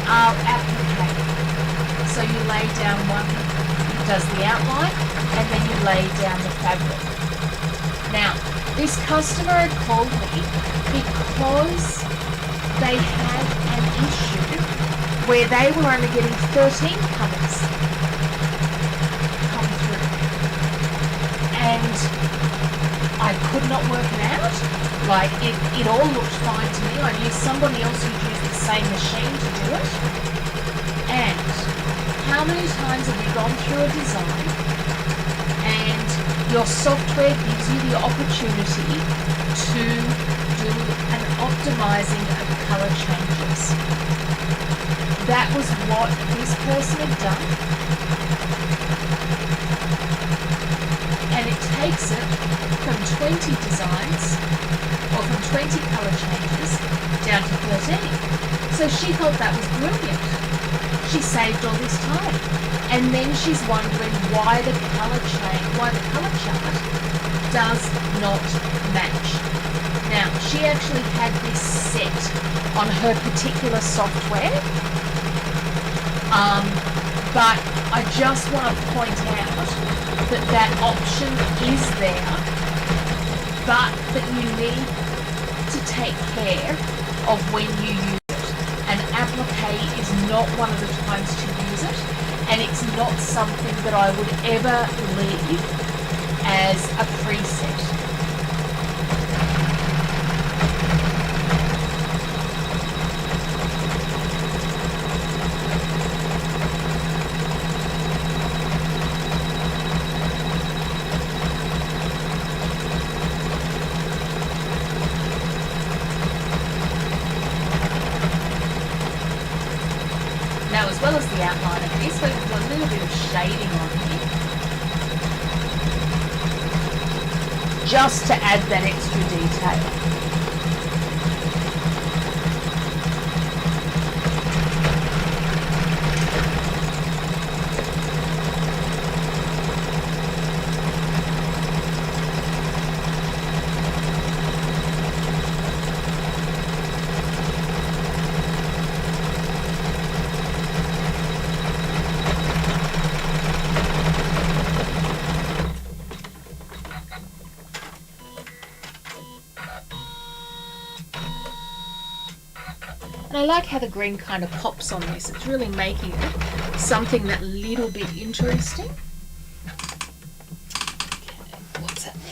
are applique. So you lay down one, does the outline, and then you lay down the fabric. Now, this customer had called me because they had an issue where they were only getting 13 colours come through. And I could not work it out. Like, it all looked fine to me. I knew somebody else who'd used the same machine to do it. And how many times have you gone through a design and your software gives you the opportunity to do an optimizing of color changes? That was what this person had done. And it takes it from 20 designs, or from 20 color changes, down to 13. So she thought that was brilliant. She saved all this time. And then she's wondering why the color chart does not match. Now, she actually had this set on her particular software, but I just want to point out that that option is there, but that you need to take care of when you use it. And applique is not one of the times to use it, and it's not something that I would ever leave as a preset. Now, as well as the outline of this, we've got a little bit of shading on here, just to add that extra detail. And I like how the green kind of pops on this. It's really making it something that little bit interesting. Okay, what's happening?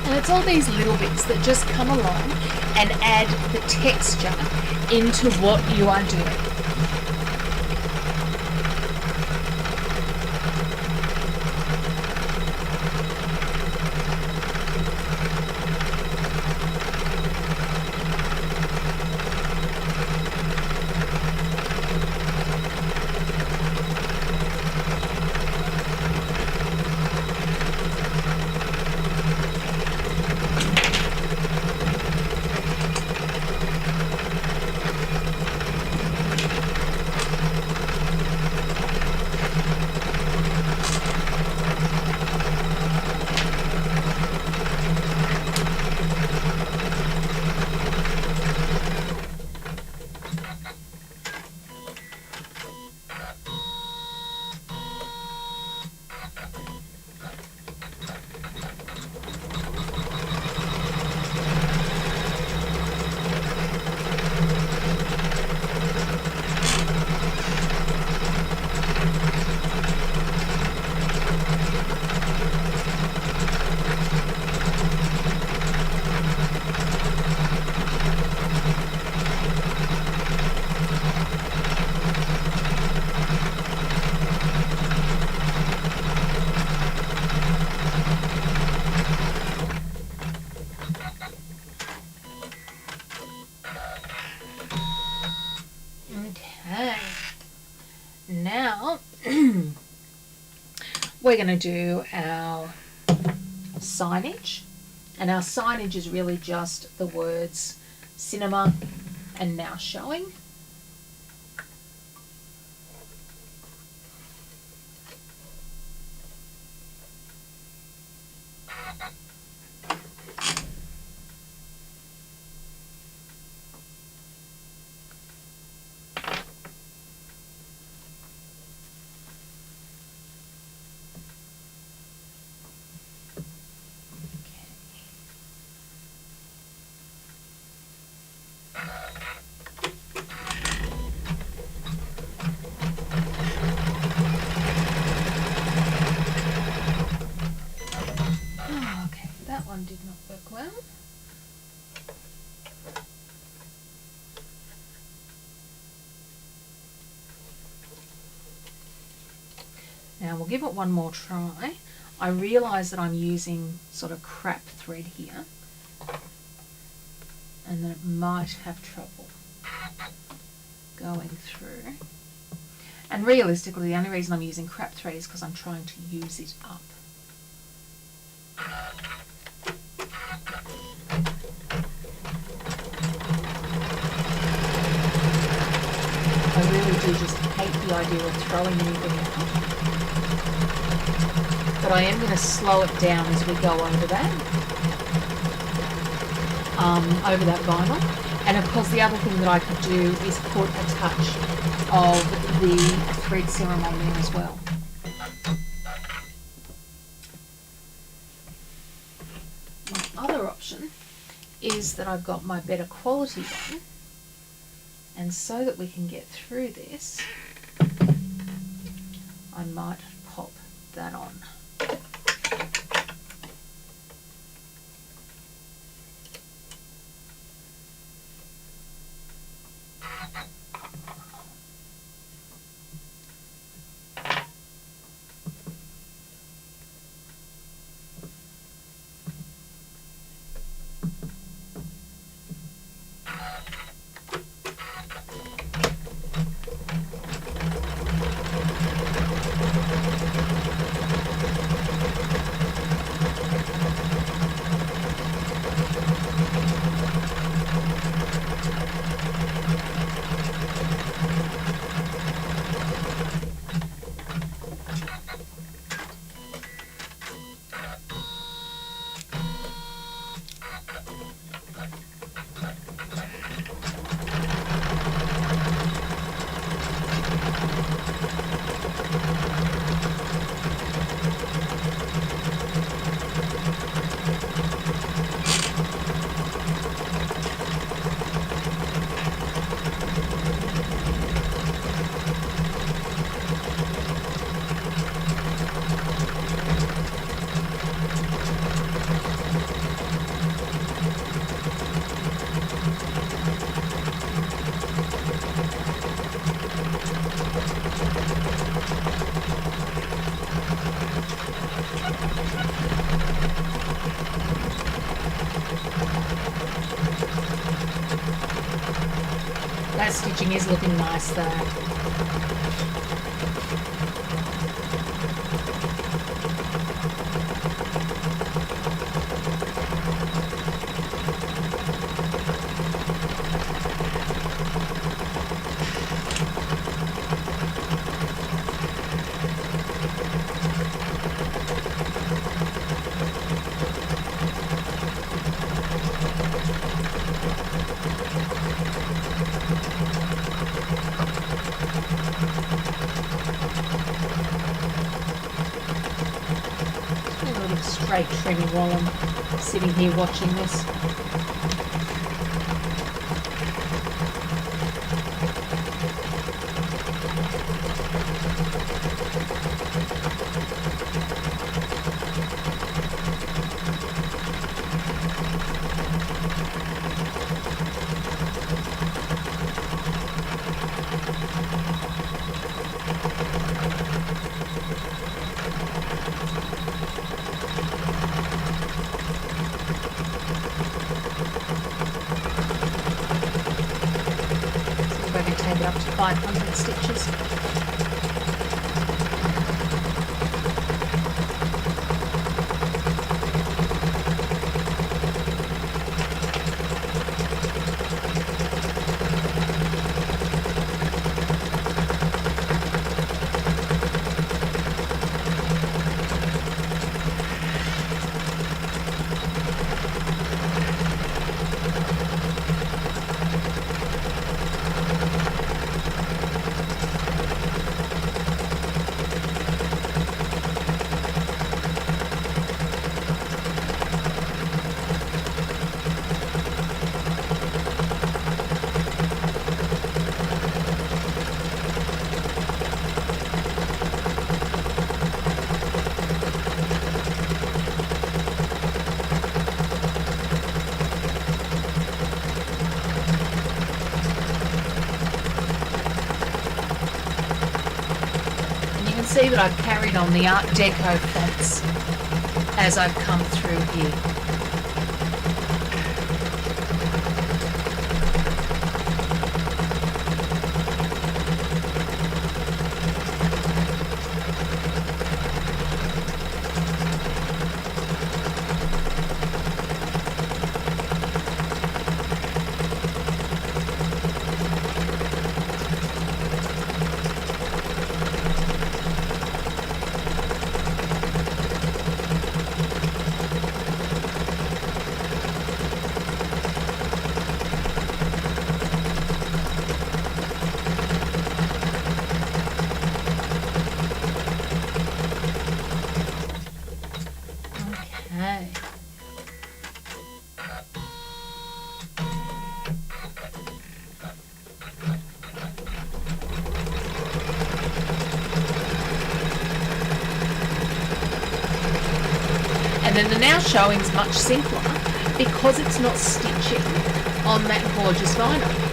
And it's all these little bits that just come along and add the texture into what you are doing. we're going to do our signage. And our signage is really just the words cinema and now showing. Did not work well. Now we'll give it one more try. I realise that I'm using sort of crap thread here and that it might have trouble going through. And realistically, the only reason I'm using crap thread is because I'm trying to use it up. I really do just hate the idea of throwing anything out. But I am going to slow it down as we go over that. Over that vinyl. And of course the other thing that I could do is put a touch of the thread serum on there as well. My other option is that I've got my better quality one. And so that we can get through this, I might pop that on. That stitching is looking nice though. Straight trimming while I'm sitting here watching this. Take it up to 500 stitches. see that I've carried on the Art Deco fonts as I've come through here. Okay. And then the now showing's much simpler because it's not stitching on that gorgeous vinyl.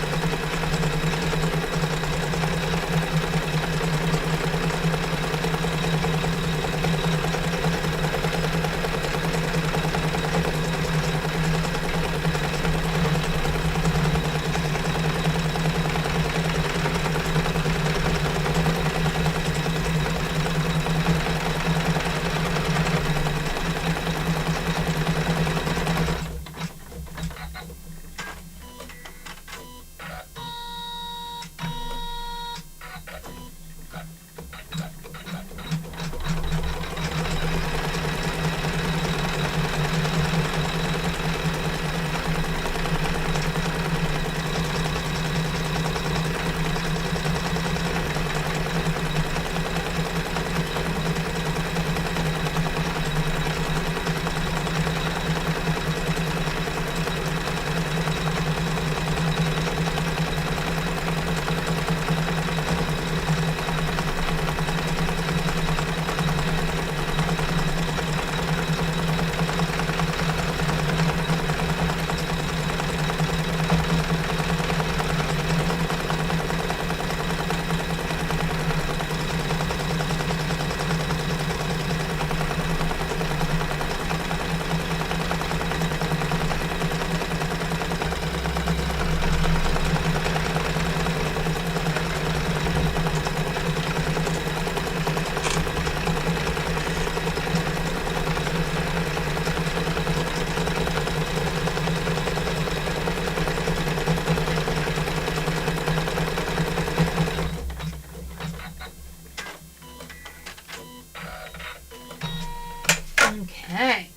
Okay,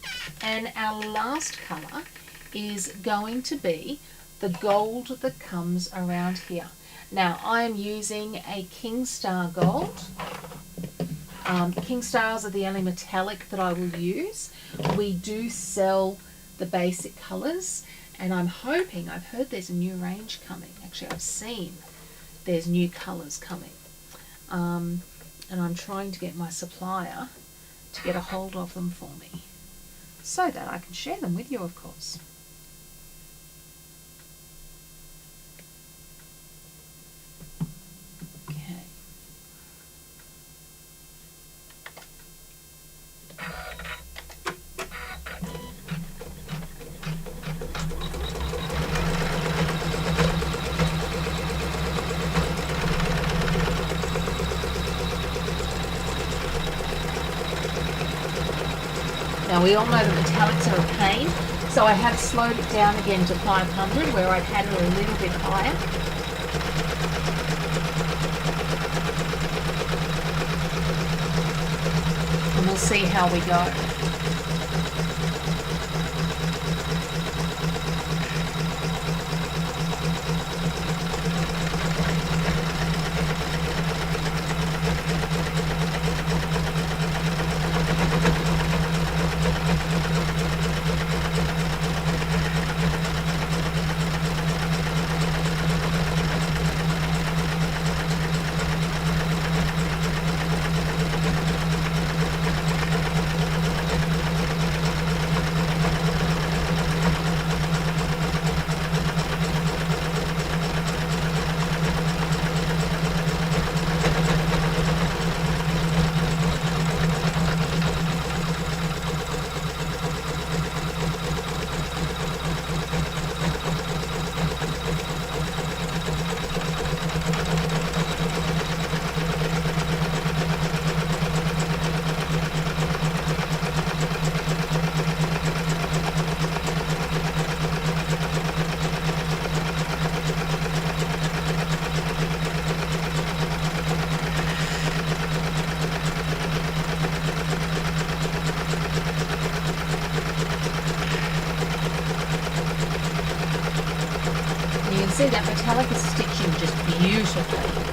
and our last colour is going to be the gold that comes around here. Now I am using a King Star gold. King Stars are the only metallic that I will use. We do sell the basic colours, and I'm hoping, I've heard there's a new range coming. Actually, I've seen there's new colours coming. And I'm trying to get my supplier to get a hold of them for me so that I can share them with you, of course. Okay. Now we all know that metallics are a pain, so I have slowed it down again to 500 where I'd had it a little bit higher. And we'll see how we go. can see that metallic is stitching just beautifully.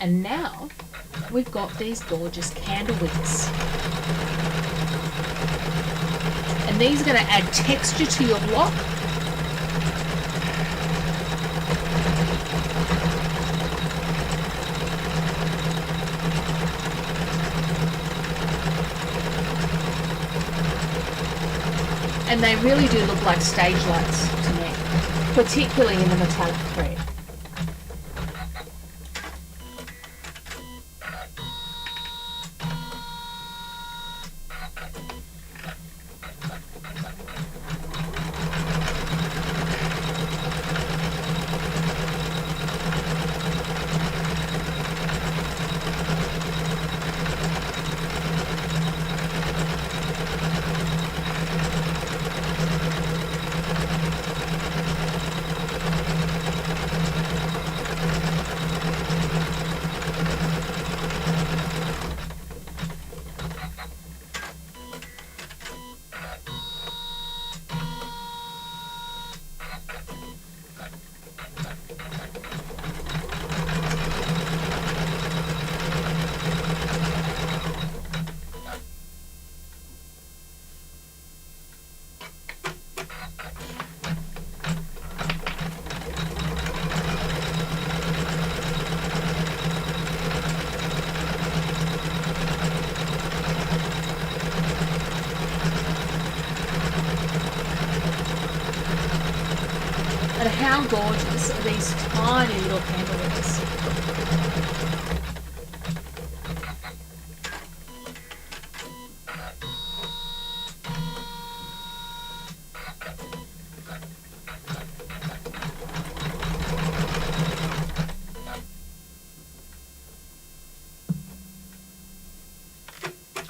And now we've got these gorgeous candle wicks. And these are going to add texture to your block. And they really do look like stage lights to me, particularly in the metallic thread. And how gorgeous are these tiny little candle wicks.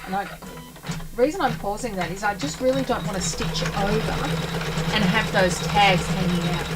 And the reason I'm pausing that is I just really don't want to stitch over and have those tags hanging out.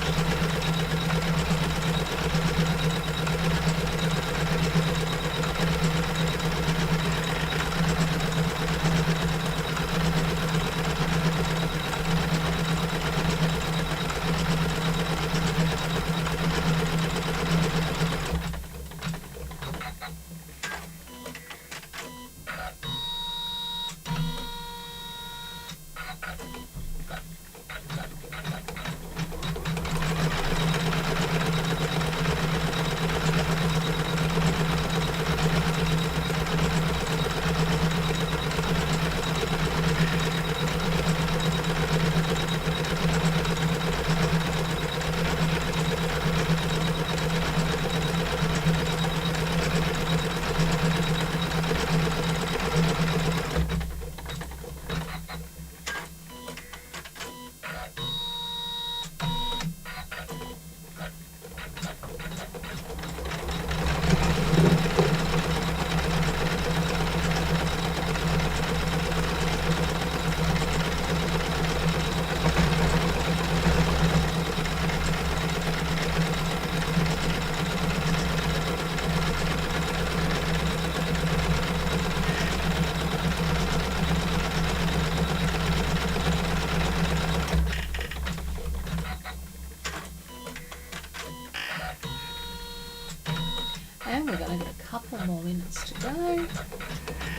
And we're going to get a couple more minutes to go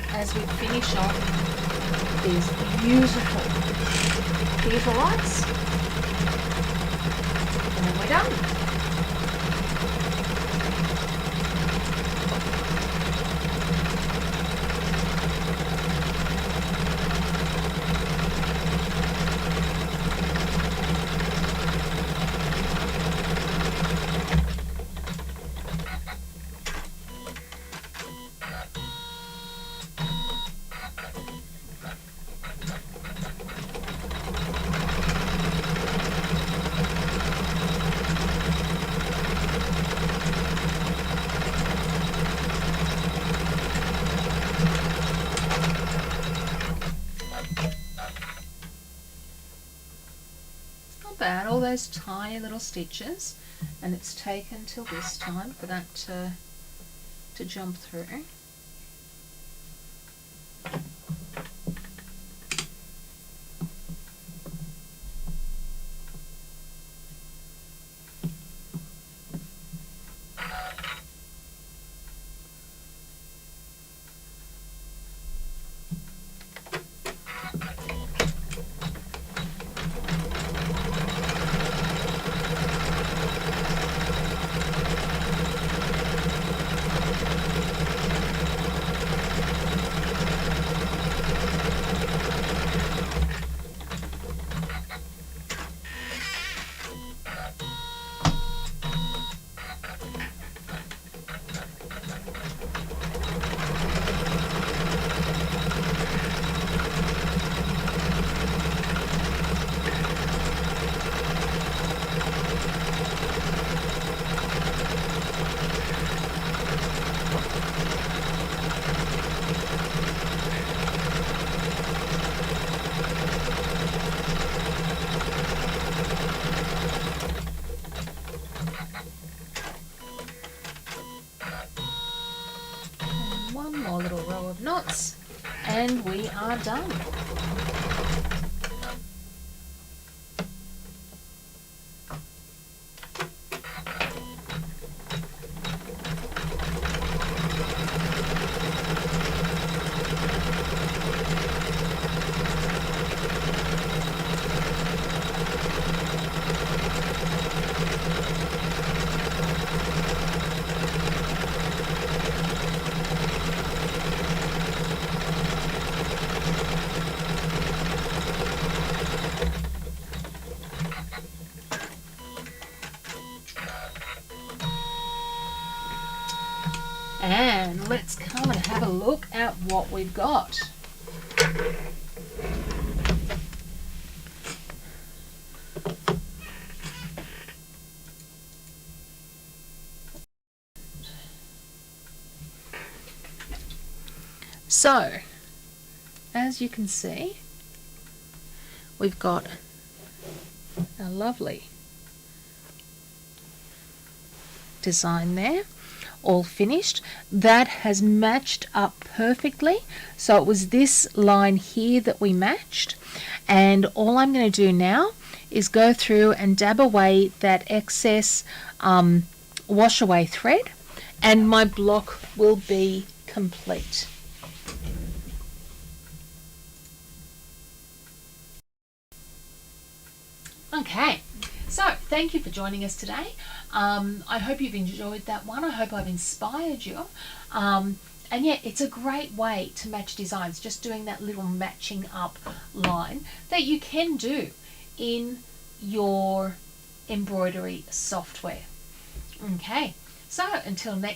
as we finish off these beautiful theatre lights. And then we're done. all those tiny little stitches, and it's taken till this time for that to jump through. One more little row of knots and we are done. And let's come and have a look at what we've got. So, as you can see, we've got a lovely design there, all finished. That has matched up perfectly. So it was this line here that we matched, and all I'm going to do now is go through and dab away that excess wash away thread, and my block will be complete. Okay, so thank you for joining us today. I hope you've enjoyed that one. I hope I've inspired you. And yeah, it's a great way to match designs, just doing that little matching up line that you can do in your embroidery software. Okay, so until next